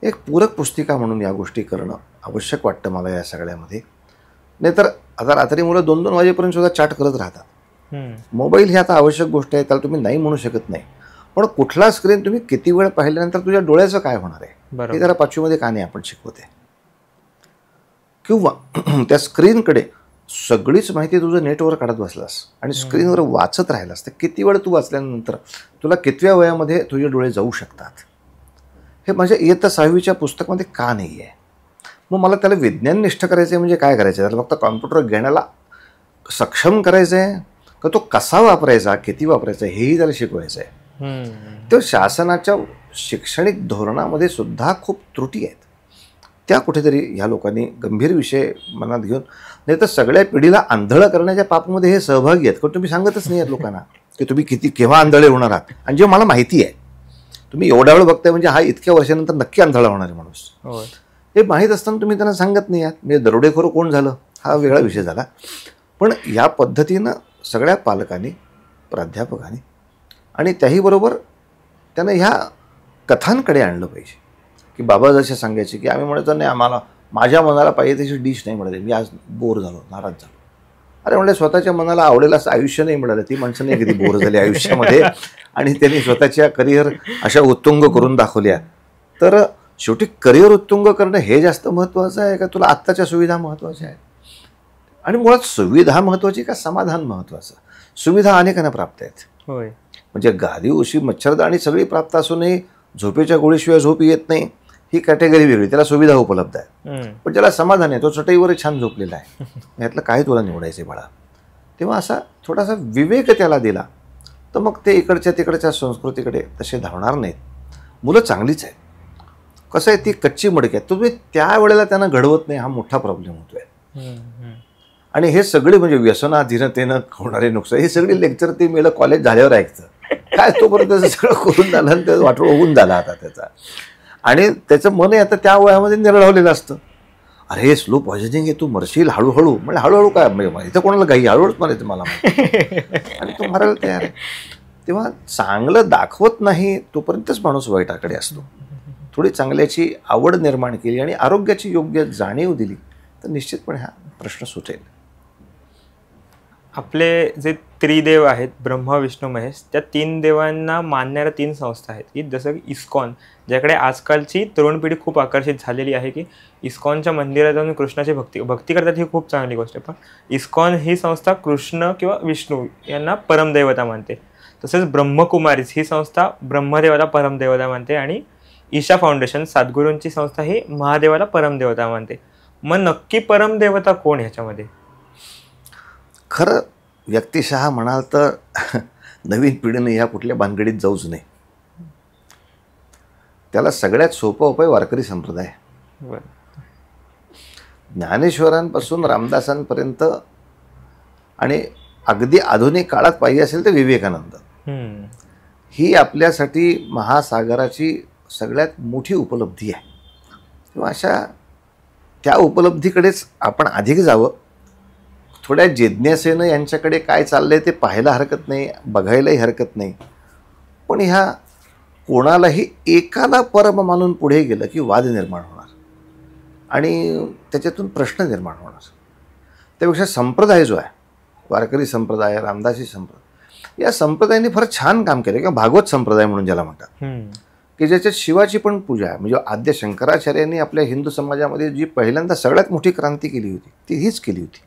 एक पूरक पुस्तिका म्हणून या गोष्टी करणं आवश्यक वाटतं मला या सगळ्यामध्ये. नाहीतर आता रात्री मुलं 2-2 वाजेपर्यंत सुद्धा चॅट करत राहतात. मोबाईल ही आता आवश्यक गोष्ट आहे, त्याला तुम्ही नाही म्हणू शकत नाही, पण कुठला स्क्रीन तुम्ही किती वेळ पाहिल्यानंतर तुझ्या डोळ्याचं काय होणार आहे हे जरा 5वीमध्ये का नाही आपण शिकवते. किंवा त्या स्क्रीनकडे सगळीच माहिती तुझं नेटवर काढत बसलास आणि स्क्रीनवर वाचत राहिलास तर किती वेळ तू वाचल्यानंतर तुला कितव्या वयामध्ये तुझे डोळे जाऊ शकतात. हे माझ्या इयत्ता 6वीच्या पुस्तकामध्ये का नाही आहे. मग मला त्याला विज्ञाननिष्ठ करायचं आहे म्हणजे काय करायचं आहे, त्याला फक्त कॉम्प्युटर घेण्याला सक्षम करायचं आहे का तो कसा वापरायचा, किती वापरायचा हेही त्याला शिकवायचं आहे. तर शासनाच्या शैक्षणिक धोरणामध्ये सुद्धा खूप त्रुटी आहेत. त्या कुठेतरी ह्या लोकांनी गंभीर विषय मनात घेऊन, नाही तर सगळ्या पिढीला आंधळं करण्याच्या पापामध्ये हे सहभागी आहेत. कारण तुम्ही सांगतच नाही आहेत लोकांना की तुम्ही केव्हा आंधळे होणार आहात. आणि जे मला माहिती आहे, तुम्ही एवढा वेळ बघताय म्हणजे हा इतक्या वर्षानंतर नक्की आंधळा होणार आहे माणूस, हे माहीत असताना तुम्ही त्यांना सांगत नाही आहात. म्हणजे दरोडेखोर कोण झालं हा वेगळा विषय झाला. पण या पद्धतीनं सगळ्या पालकांनी, प्राध्यापकांनी आणि त्याहीबरोबर त्यानं ह्या कथांकडे आणलं पाहिजे. की बाबा जसे सांगायचे की आम्ही म्हणतो नाही, आम्हाला माझ्या मनाला पाहिजे तशी डिश नाही मिळाली, मी आज बोर झालो, नाराज झालो. अरे म्हणजे स्वतःच्या मनाला आवडेल असं आयुष्य नाही मिळालं. ती माणसं नाही कधी बोर झाली आयुष्यामध्ये आणि त्यांनी स्वतःच्या करिअर अशा उत्तुंग करून दाखवल्या. तर शेवटी करिअर उत्तुंग करणं हे जास्त महत्त्वाचं आहे का तुला आत्ताच्या सुविधा महत्त्वाच्या आहेत? आणि मुळात सुविधा महत्त्वाची का समाधान महत्त्वाचं? सुविधा अनेकांना प्राप्त आहेत. होय. म्हणजे गादी, उशी, मच्छरदाणी सगळी प्राप्त असूनही झोपेच्या गोळीशिवाय झोप येत नाही, ही कॅटेगरी वेगळी, त्याला सुविधा उपलब्ध आहे. पण ज्याला समाधान आहे तो चटईवर छान झोपलेला आहे, यातलं काय तुला निवडायचं बाळा. तेव्हा असा थोडासा विवेक त्याला दिला तर मग ते इकडच्या तिकडच्या संस्कृतीकडे तसे धावणार नाहीत. मुलं चांगलीच आहेत. कसं आहे, ती कच्ची मडकी आहेत, तुम्ही त्यावेळेला त्यांना घडवत नाही, हा मोठा प्रॉब्लेम होतोय. आणि हे सगळे म्हणजे व्यसनाधीनतेनं होणारे नुकसान, हे सगळे लेक्चर ते मेलं कॉलेज झाल्यावर ऐकतं. काय तोपर्यंत त्याचं सगळं करून झालं आणि त्याचं वाटोळ होऊन झाला आता त्याचा. आणि त्याचं मन आहे आता त्या वयामध्ये निरळवलेलं असतं. अरे स्लो पॉइझनिंग आहे, तू मरशील हळूहळू. म्हणजे हळूहळू काय, म्हणजे इथं कोणाला काही हळूहळूच म्हणायचं मला, आणि तो मरायला तयार आहे. तेव्हा चांगलं दाखवत नाही तोपर्यंतच माणूस वाईटाकडे असतो. थोडी चांगल्याची आवड निर्माण केली आणि आरोग्याची योग्य जाणीव दिली तर निश्चितपणे हा प्रश्न सुटेल. आपले जे त्रिदेव आहेत ब्रह्मा विष्णू महेश, त्या 3 देवांना मानणाऱ्या 3 संस्था आहेत की जसं की इस्कॉन, ज्याकडे आजकालची तरुण पिढी खूप आकर्षित झालेली आहे की इस्कॉनच्या मंदिरात जाऊन कृष्णाची भक्ती करतात, ही खूप चांगली गोष्ट आहे. पण इस्कॉन ही संस्था कृष्ण किंवा विष्णू यांना परमदैवता मानते. तसेच ब्रह्मकुमारीज ही संस्था ब्रह्मदेवाला परमदेवता मानते आणि ईशा फाउंडेशन सद्गुरूंची संस्था ही महादेवाला परमदेवता मानते. मग नक्की परमदेवता कोण ह्याच्यामध्ये? खरं व्यक्तिशः म्हणाल तर नवीन पिढीने या कुठल्या भानगडीत जाऊच नाही. त्याला सगळ्यात सोपा उपाय वारकरी संप्रदाय. ज्ञानेश्वरांपासून रामदासांपर्यंत आणि अगदी आधुनिक काळात पाहिजे असेल तर विवेकानंद, ही आपल्यासाठी महासागराची सगळ्यात मोठी उपलब्धी आहे. किंवा अशा त्या उपलब्धीकडेच आपण अधिक जावं. थोड्या जिज्ञासेनं यांच्याकडे काय चाललंय ते पाहायला हरकत नाही, बघायलाही हरकत नाही. पण ह्या कोणालाही एकाला परम मानून पुढे गेलं की वाद निर्माण होणार आणि त्याच्यातून प्रश्न निर्माण होणार. त्यापेक्षा संप्रदाय जो आहे, वारकरी संप्रदाय, रामदासी संप्रदाय, या संप्रदायाने फार छान काम केलं. किंवा भागवत संप्रदाय म्हणून ज्याला म्हणतात, की ज्याच्यात शिवाची पण पूजा आहे. म्हणजे आद्य शंकराचार्यांनी आपल्या हिंदू समाजामध्ये जी पहिल्यांदा सगळ्यात मोठी क्रांती केली होती ती हीच केली होती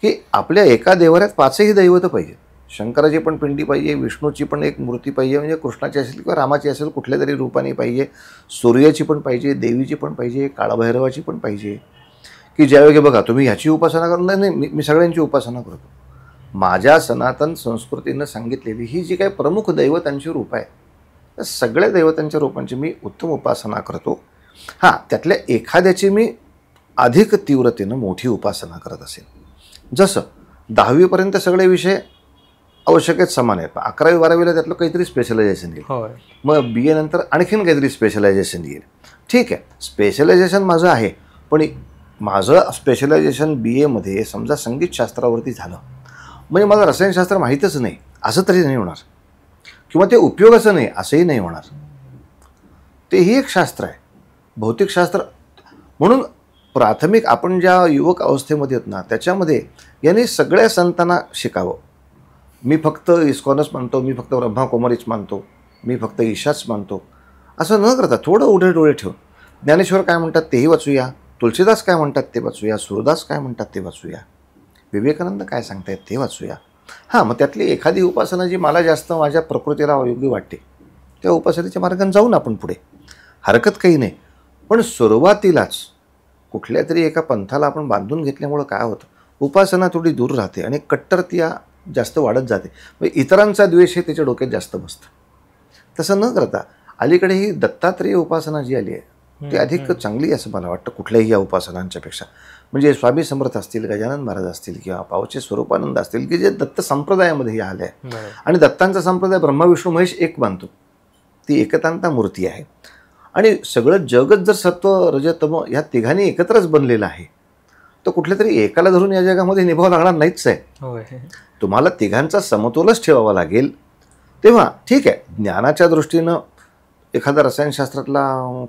की आपल्या एका देवाऱ्यात 5ही दैवत पाहिजे. शंकराची पण पिंडी पाहिजे, विष्णूची पण एक मूर्ती पाहिजे, म्हणजे कृष्णाची असेल किंवा रामाची असेल कुठल्या तरी रूपाने पाहिजे, सूर्याची पण पाहिजे, देवीची पण पाहिजे, काळभैरवाची पण पाहिजे. की ज्यावेळी बघा तुम्ही ह्याची उपासना करणार नाही, मी सगळ्यांची उपासना करतो. माझ्या सनातन संस्कृतीनं सांगितलेली ही जी काही प्रमुख दैवतांची रूप आहे, त्या सगळ्या दैवतांच्या रूपांची मी उत्तम उपासना करतो. हां, त्यातल्या एखाद्याची मी अधिक तीव्रतेनं मोठी उपासना करत असेल. जसं 10वीपर्यंत सगळे विषय आवश्यकच समान आहेत, 11वी-12वीला त्यातलं काहीतरी स्पेशलायझेशन येईल, मग BA नंतर आणखीन काहीतरी स्पेशलायझेशन येईल. ठीक आहे, स्पेशलायझेशन माझं आहे, पण माझं स्पेशलायझेशन BAमध्ये समजा संगीतशास्त्रावरती झालं, म्हणजे मला रसायनशास्त्र माहीतच नाही असं तरी नाही होणार, किंवा ते उपयोगाचं नाही असंही नाही होणार. तेही एक शास्त्र आहे, भौतिकशास्त्र. म्हणून प्राथमिक आपण ज्या युवक अवस्थेमध्ये आहेत ना, त्याच्यामध्ये यांनी सगळ्या संतांना शिकावं. मी फक्त इस्कॉनच मानतो, मी फक्त ब्रह्माकुमारीच मानतो, मी फक्त ईशाच मानतो, असं न करता थोडं उघडे डोळे ठेवून ज्ञानेश्वर काय म्हणतात तेही वाचूया, तुलसीदास काय म्हणतात ते वाचूया, सूरदास काय म्हणतात ते वाचूया, विवेकानंद काय सांगतायत ते वाचूया. हां, मग त्यातली एखादी उपासना जी मला जास्त माझ्या प्रकृतीला योग्य वाटते त्या उपासनेच्या मार्गाने जाऊन आपण पुढे, हरकत काही नाही. पण सुरुवातीलाच कुठल्या तरी एका पंथाला आपण बांधून घेतल्यामुळं काय होतं, उपासना थोडी दूर राहते आणि कट्टरता जास्त वाढत जाते. म्हणजे इतरांचा द्वेष हे त्याच्या डोक्यात जास्त बसतं. तसं न करता अलीकडे ही दत्तात्रेय उपासना जी आली आहे ती अधिक चांगली असं मला वाटतं कुठल्याही या उपासनांच्या पेक्षा. म्हणजे स्वामी समर्थ असतील, गजानन महाराज असतील किंवा पावचे स्वरूपानंद असतील, की जे दत्त संप्रदायामध्ये आले आहे. आणि दत्तांचा संप्रदाय ब्रह्मा विष्णू महेश एक मानतो, ती एकतांता मूर्ती आहे. आणि सगळं जगत जर सत्व रजतम ह्या तिघांनी एकत्रच बनलेलं आहे, तर कुठल्या तरी एकाला धरून या जगामध्ये निभाव लागणार नाहीच आहे. तुम्हाला तिघांचा समतोलच ठेवावा लागेल. तेव्हा ठीक आहे, ज्ञानाच्या दृष्टीनं एखादा रसायनशास्त्रातला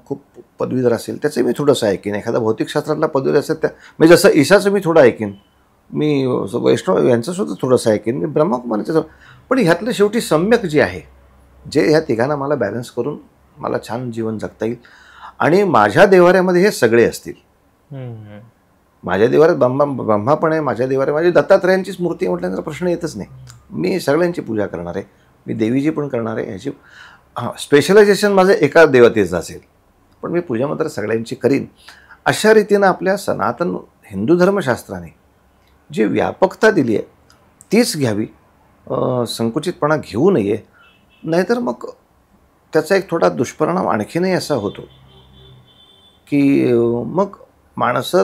खूप पदवीधर असेल त्याचं मी थोडंसं ऐकीन, एखादा भौतिकशास्त्रातला पदवीधर असेल त्या म्हणजे जसं ईशाचं मी थोडं ऐकीन, मी वैष्णव यांचंसुद्धा थोडंसं ऐकीन, मी ब्रह्मकुमारीचं. पण ह्यातलं शेवटी सम्यक जे आहे, जे ह्या तिघांना मला बॅलन्स करून मला छान जीवन जगता येईल आणि माझ्या देवाऱ्यामध्ये हे सगळे असतील. माझ्या देवाऱ्यात ब्रह्मा पण आहे, माझ्या देवाऱ्यात माझी दत्तात्रयांचीच मूर्ती म्हटल्यानंतर प्रश्न येतच नाही. मी सगळ्यांची पूजा करणार आहे, मी देवीची पण करणार आहे. ह्याची स्पेशलायझेशन माझं एका देवतेचं असेल, पण मी पूजा मात्र सगळ्यांची करीन. अशा रीतीनं आपल्या सनातन हिंदू धर्मशास्त्राने जी व्यापकता दिली आहे तीच घ्यावी, संकुचितपणा घेऊ नये. नाहीतर मग त्याचा एक थोडा दुष्परिणाम आणखीनही असा होतो की मग माणसं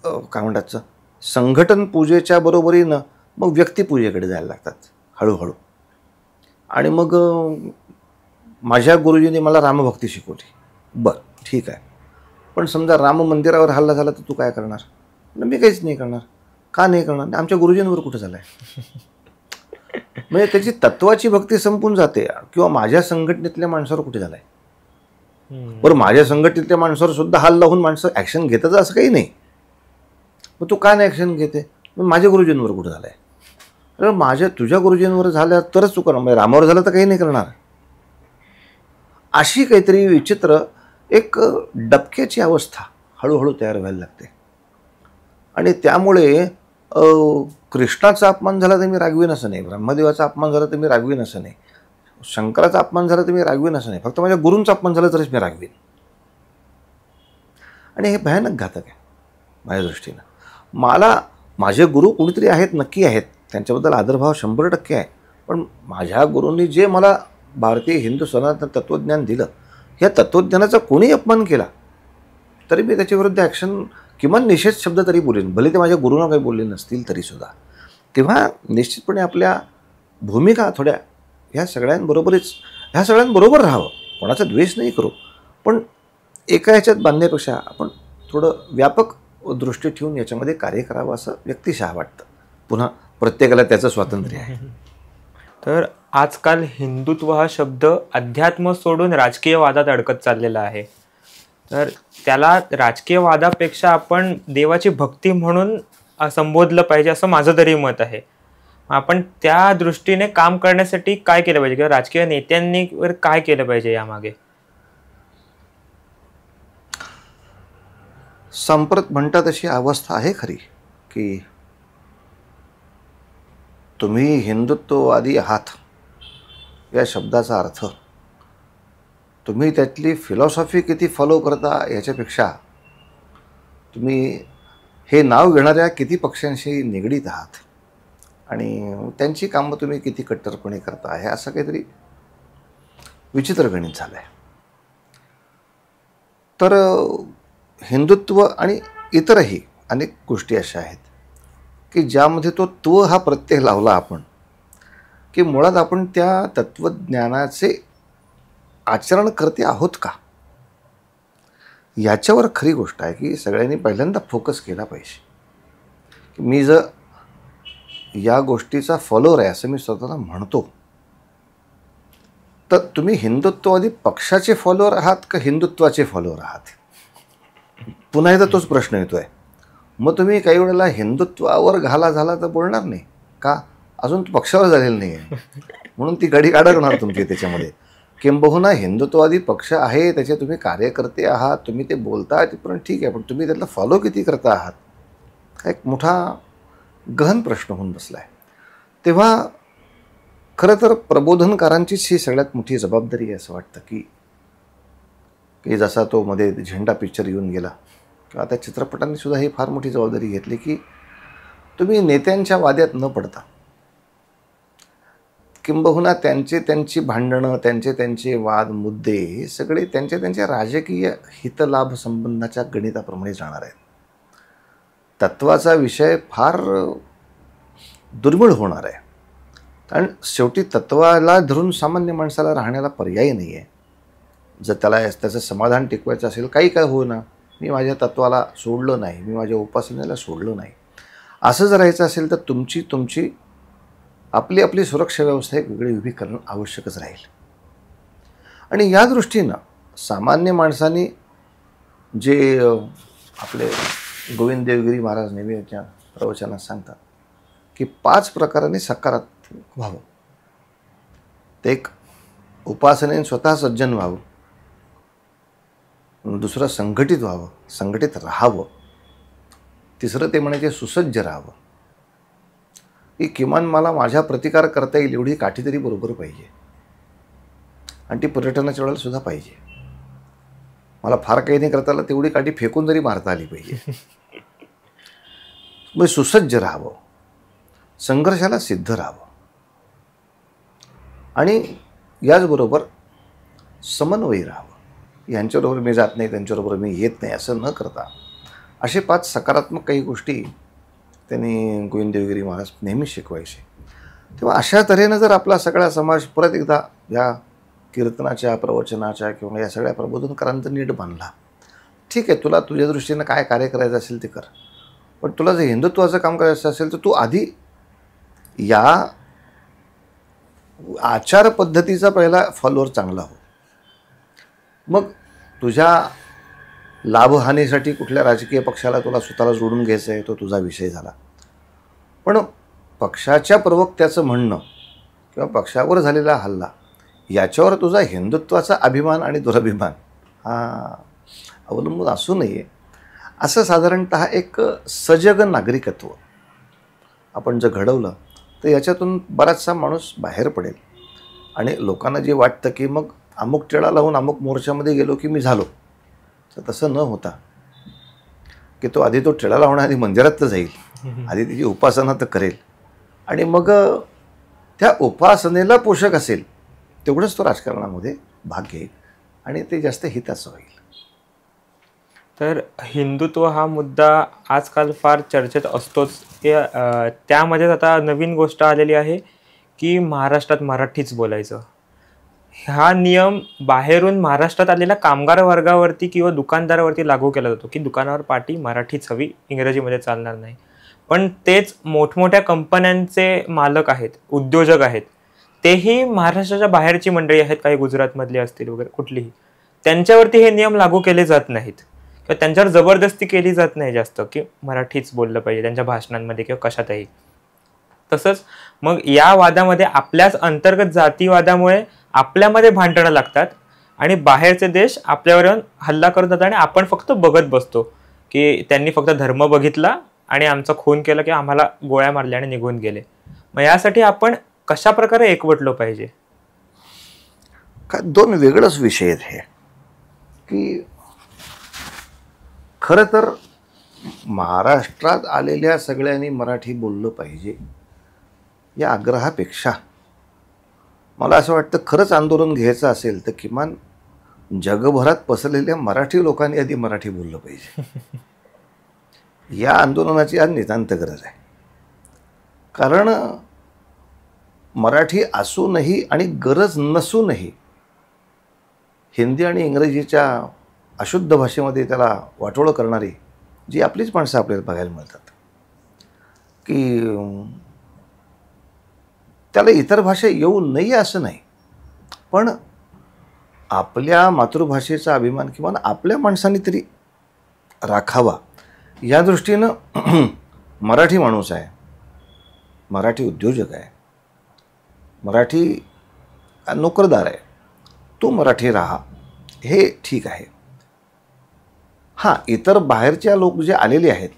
काय म्हणतात संघटन पूजेच्या बरोबरीनं मग व्यक्तिपूजेकडे जायला लागतात हळूहळू. आणि मग माझ्या गुरुजींनी मला रामभक्ती शिकवली, बरं ठीक आहे, पण समजा राम मंदिरावर हल्ला झाला तर तू काय करणार? मी काहीच नाही करणार. का नाही करणार? आमच्या गुरुजींवर कुठं झालं आहे? म्हणजे त्याची तत्वाची भक्ती संपून जाते. किंवा माझ्या संघटनेतल्या माणसावर कुठे झालं आहे? बरं, माझ्या संघटनेतल्या माणसावर सुद्धा हल्ला होऊन माणसं ॲक्शन घेतात असं काही नाही, मग तू का नाही ॲक्शन घेते? मग माझ्या गुरुजींवर कुठं झालं आहे? तर माझ्या तुझ्या गुरुजींवर झालं तरच तू करणार, म्हणजे रामावर झालं तर काही नाही करणार. अशी काहीतरी विचित्र एक डबक्याची अवस्था हळूहळू तयार व्हायला लागते. आणि त्यामुळे कृष्णाचा अपमान झाला तर मी रागवीन असं नाही, ब्रह्मदेवाचा अपमान झाला तर मी रागवीन असं नाही, शंकराचा अपमान झाला तर मी रागवीन असं नाही, फक्त माझ्या गुरूंचा अपमान झाला तरच मी रागवीन. आणि हे भयानक घातक आहे माझ्या दृष्टीनं. मला माझे गुरु कोणीतरी आहेत, नक्की आहेत, त्यांच्याबद्दल आदरभाव 100% आहे. पण माझ्या गुरूंनी जे मला भारतीय हिंदू सनातन तत्त्वज्ञान दिलं, या तत्त्वज्ञानाचा कोणी अपमान केला तरी मी त्याच्याविरुद्ध ॲक्शन किमान निषेध शब्द तरी बोलेन, भले ते माझ्या गुरूंना काही बोलले नसतील तरीसुद्धा. तेव्हा निश्चितपणे आपल्या भूमिका थोड्या ह्या सगळ्यांबरोबर राहावं, कोणाचा द्वेष नाही करू, पण एका ह्याच्यात बांधण्यापेक्षा आपण थोडं व्यापक दृष्टी ठेवून याच्यामध्ये कार्य करावं असं व्यक्तिशः वाटतं. पुन्हा प्रत्येकाला त्याचं स्वातंत्र्य आहे. तर आजकाल हिंदुत्व हा शब्द अध्यात्म सोडून राजकीय वादात अडकत चाललेला आहे. तर त्याला राजकीय वादापेक्षा आपण देवाची भक्ती म्हणून संबोधलं पाहिजे असं माझं तरी मत आहे. आपण त्या दृष्टीने काम करण्यासाठी काय केलं पाहिजे किंवा राजकीय नेत्यांनी काय केलं पाहिजे यामागे? संप्रत म्हणतात अशी अवस्था आहे खरी की तुम्ही हिंदुत्ववादी आहात या शब्दाचा अर्थ तुम्ही त्यातली फिलॉसॉफी किती फॉलो करता याच्यापेक्षा तुम्ही हे नाव घेणाऱ्या किती पक्षांशी निगडीत आहात आणि त्यांची कामं तुम्ही किती कट्टरपणे करता हे असं काहीतरी विचित्र गणित झालं आहे. तर हिंदुत्व आणि इतरही अनेक गोष्टी अशा आहेत की ज्यामध्ये तो हा प्रत्यय लावला आपण की मुळात आपण त्या तत्त्वज्ञानाचे आचरण करते आहोत का, याच्यावर खरी गोष्ट आहे की सगळ्यांनी पहिल्यांदा फोकस केला पाहिजे. मी जर या गोष्टीचा फॉलोअर आहे असं मी स्वतःला म्हणतो, तर तुम्ही हिंदुत्ववादी पक्षाचे फॉलोअर आहात का हिंदुत्वाचे फॉलोअर आहात? पुन्हा एकदा तोच प्रश्न येतो आहे. मग तुम्ही काही वेळेला हिंदुत्वावर घाला झाला तर बोलणार नाही का? अजून पक्षावर झालेलं नाही आहे म्हणून ती गडी अडकणार तुमची त्याच्यामध्ये. किंबहुना हिंदुत्ववादी पक्ष आहे, त्याचे तुम्ही कार्यकर्ते आहात, तुम्ही ते बोलता पण ठीक आहे, पण तुम्ही त्यातलं फॉलो किती करता आहात हा एक मोठा गहन प्रश्न होऊन बसला आहे. तेव्हा खरं तर प्रबोधनकारांचीच ही सगळ्यात मोठी जबाबदारी आहे असं वाटतं की जसा तो मध्ये झेंडा पिक्चर येऊन गेला किंवा त्या चित्रपटांनी सुद्धा ही फार मोठी जबाबदारी घेतली की तुम्ही नेत्यांच्या वाद्यात न पडता किंबहुना त्यांची भांडणं, त्यांचे वाद मुद्दे हे सगळे त्यांच्या राजकीय हितलाभ संबंधाच्या गणिताप्रमाणे जाणार आहेत. तत्वाचा विषय फार दुर्मिळ होणार आहे. कारण शेवटी तत्वाला धरून सामान्य माणसाला राहण्याला पर्याय नाही आहे. जर त्याचं समाधान टिकवायचं असेल, काही काय होईना, मी माझ्या तत्वाला सोडलं नाही, मी माझ्या उपासनेला सोडलं नाही, असं जर राहायचं असेल तर तुमची आपली सुरक्षा व्यवस्था एक वेगळी उभी करणं आवश्यकच राहील. आणि या दृष्टीनं सामान्य माणसांनी जे आपले गोविंद देवगिरी महाराज नेहमी याच्या प्रवचनात सांगतात की 5 प्रकाराने सकारात्मक व्हावं. ते एक उपासनेने स्वतः सज्जन व्हावं, दुसरं संघटित व्हावं, संघटित राहावं, तिसरं ते म्हणायचे सुसज्ज राहावं, की किमान मला माझ्या प्रतिकार करता येईल एवढी काठी तरी बरोबर पाहिजे आणि ती पर्यटनाच्या वेळेला सुद्धा पाहिजे. मला फार काही नाही करता आलं तेवढी काठी फेकून जरी मारता आली पाहिजे. मग सुसज्ज राहावं, संघर्षाला सिद्ध राहावं आणि याचबरोबर समन्वयी राहावं. यांच्याबरोबर मी जात नाही, त्यांच्याबरोबर मी येत नाही असं न करता असे 5 सकारात्मक काही गोष्टी त्यांनी गोविंद देवगिरी महाराज नेहमी शिकवायचे. तेव्हा अशा तऱ्हेनं जर आपला सगळा समाज परत एकदा या कीर्तनाच्या, प्रवचनाच्या किंवा या सगळ्या प्रबोधनकारांचा नीट बांधला, ठीक आहे, तुला तुझ्या दृष्टीनं काय कार्य करायचं असेल ते कर, पण तुला जर हिंदुत्वाचं काम करायचं असेल तर तू आधी या आचार पद्धतीचा पहिला फॉलोअर चांगला हो. मग तुझ्या लाभहानीसाठी कुठल्या राजकीय पक्षाला तुला स्वतःला जोडून घ्यायचं आहे तो तुझा विषय झाला, पण पक्षाच्या प्रवक्त्याचं म्हणणं किंवा पक्षावर झालेला हल्ला याच्यावर तुझा हिंदुत्वाचा अभिमान आणि दुरभिमान हा अवलंबून असू नये, असं साधारणतः एक सजग नागरिकत्व आपण जर घडवलं तर याच्यातून बराचसा माणूस बाहेर पडेल. आणि लोकांना जे वाटतं की मग अमुक टिळा लावून अमुक मोर्चामध्ये गेलो की मी झालो, तर तसं न होता की तो आधी तो टिळा लावणार आधी मंदिरात तर जाईल, आधी त्याची उपासना तर करेल आणि मग त्या उपासनेला पोषक असेल तेवढंच तो राजकारणामध्ये भाग घेईल आणि ते जास्त हिताचं होईल. तर हिंदुत्व हा मुद्दा आजकाल फार चर्चेत असतोच. त्यामध्येच आता नवीन गोष्ट आलेली आहे की महाराष्ट्रात मराठीच बोलायचं. हा नियम बाहेरून महाराष्ट्रात आलेल्या कामगार वर्गावरती किंवा दुकानदारावरती लागू केला जातो की दुकानावर पाटी मराठीच हवी, इंग्रजीमध्ये चालणार नाही. पण तेच मोठमोठ्या कंपन्यांचे मालक आहेत, उद्योजक आहेत, तेही महाराष्ट्राच्या बाहेरची मंडळी आहेत, काही गुजरातमधली असतील वगैरे कुठलीही, त्यांच्यावरती हे नियम लागू केले जात नाहीत किंवा त्यांच्यावर जबरदस्ती केली जात नाही जास्त की मराठीच बोललं पाहिजे त्यांच्या भाषणांमध्ये किंवा कशातही. तसंच मग या वादामध्ये आपल्याच अंतर्गत जातीवादामुळे आपल्यामध्ये भांडणं लागतात आणि बाहेरचे देश आपल्यावर येऊन हल्ला करतात आणि आपण फक्त बघत बसतो की त्यांनी फक्त धर्म बघितला आणि आमचा खून केला की आम्हाला गोळ्या मारल्या आणि निघून गेले. मग यासाठी आपण कशा प्रकारे एकवटलो पाहिजे? का दोन वेगळंच विषय आहेत हे. की खरं तर महाराष्ट्रात आलेल्या सगळ्यांनी मराठी बोललं पाहिजे या आग्रहापेक्षा मला असं वाटतं खरंच आंदोलन घ्यायचं असेल तर किमान जगभरात पसरलेल्या मराठी लोकांनी आधी मराठी बोललं पाहिजे. या आंदोलनाची आज नितांत गरज आहे. कारण मराठी असूनही आणि गरज नसूनही हिंदी आणि इंग्रजीच्या अशुद्ध भाषेमध्ये त्याला वाटोळं करणारी जी आपलीच माणसं आपल्याला बघायला मिळतात की त्याला इतर भाषा येऊ नये असं नाही, पण आपल्या मातृभाषेचा अभिमान किंवा आपल्या माणसांनी तरी राखावा या दृष्टीनं मराठी माणूस आहे, मराठी उद्योजक आहे, मराठी नोकरदार आहे, तो मराठी राहा हे ठीक आहे. हां, इतर बाहेरच्या लोक जे आलेले आहेत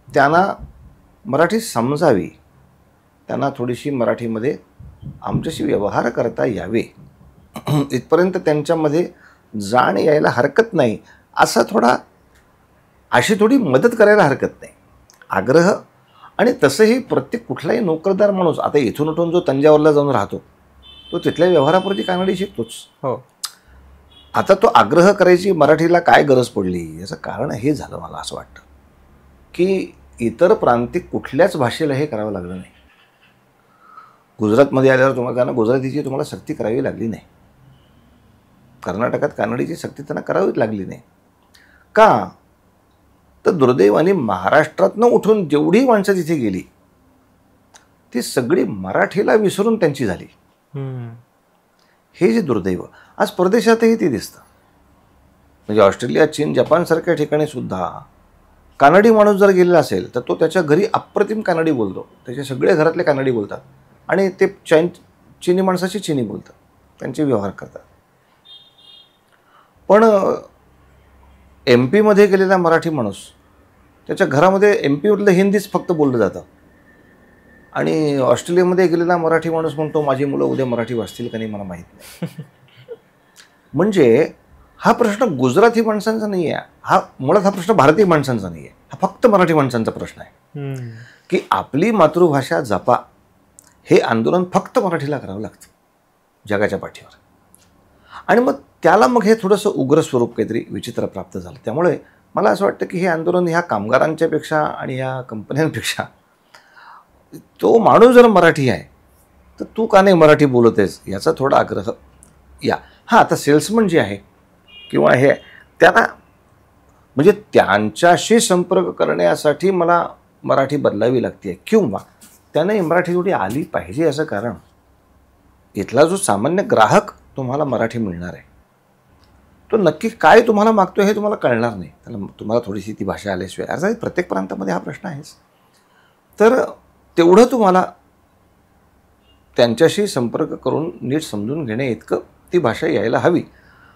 त्यांना मराठी समजावी, त्यांना थोडीशी मराठीमध्ये आमच्याशी व्यवहार करता यावे इथपर्यंत त्यांच्यामध्ये जाण यायला हरकत नाही, अशी थोडी मदत करायला हरकत नाही, आग्रह. आणि तसंही प्रत्येक कुठलाही नोकरदार माणूस आता इथून उठून जो तंजावरला जाऊन राहतो तो तिथल्या व्यवहारापुरती कानडी शिकतोच. हो. आता तो आग्रह करायची मराठीला काय गरज पडली याचं कारण हे झालं मला असं वाटतं की इतर प्रांतिक कुठल्याच भाषेला हे करावं लागलं नाही. गुजरातमध्ये आल्यावर तुम्हाला गुजरातीची तुम्हाला सक्ती करावी लागली नाही, कर्नाटकात कानडीची सक्ती त्यांना करावी लागली नाही. का तर दुर्दैवाने महाराष्ट्रातनं उठून जेवढी माणसं तिथे गेली ती सगळी मराठीला विसरून त्यांची झाली. हे जे दुर्दैव आज परदेशातही ते दिसतं. म्हणजे ऑस्ट्रेलिया, चीन, जपानसारख्या ठिकाणी सुद्धा कानडी माणूस जर गेलेला असेल तर तो त्याच्या घरी अप्रतिम कानडी बोलतो, त्याच्या सगळे घरातले कानडी बोलतात आणि ते चीनी माणसाची चीनी बोलतात, त्यांचे व्यवहार करतात. पण MP मध्ये गेलेला मराठी माणूस त्याच्या घरामध्ये MP मधलं हिंदीच फक्त बोललं जातं आणि ऑस्ट्रेलियामध्ये गेलेला मराठी माणूस म्हणतो माझी मुलं उद्या मराठी वाचतील का नाही मला माहीत नाही. म्हणजे हा प्रश्न गुजराती माणसांचा नाही आहे, हा मुळात हा प्रश्न भारतीय माणसांचा नाही आहे, हा फक्त मराठी माणसांचा प्रश्न आहे की आपली मातृभाषा जपा. हे आंदोलन फक्त मराठीला करावं लागतं जगाच्या पाठीवर. आणि मग त्याला हे थोडंसं उग्र स्वरूप काहीतरी विचित्र प्राप्त झालं. त्यामुळे मला असं वाटतं की हे आंदोलन ह्या कामगारांच्या पेक्षा आणि ह्या कंपन्यांपेक्षा तो माणूस जर मराठी आहे तर तू का नाही मराठी बोलत आहेस याचा थोडा आग्रह या. हां, आता सेल्समन जे आहे किंवा हे त्यांना म्हणजे त्यांच्याशी संपर्क करण्यासाठी मला मराठी बदलावी लागते किंवा त्यांना मराठी थोडी आली पाहिजे याचं कारण इथला जो सामान्य ग्राहक तुम्हाला मराठी मिळणार आहे तो नक्की काय तुम्हाला मागतो हे तुम्हाला कळणार नाही. त्याला तुम्हाला थोडीशी ती भाषा आल्याशिवाय अर्थात प्रत्येक प्रांतामध्ये हा प्रश्न आहेच. तर तेवढं तुम्हाला त्यांच्याशी संपर्क करून नीट समजून घेणे इतकं ती भाषा यायला हवी.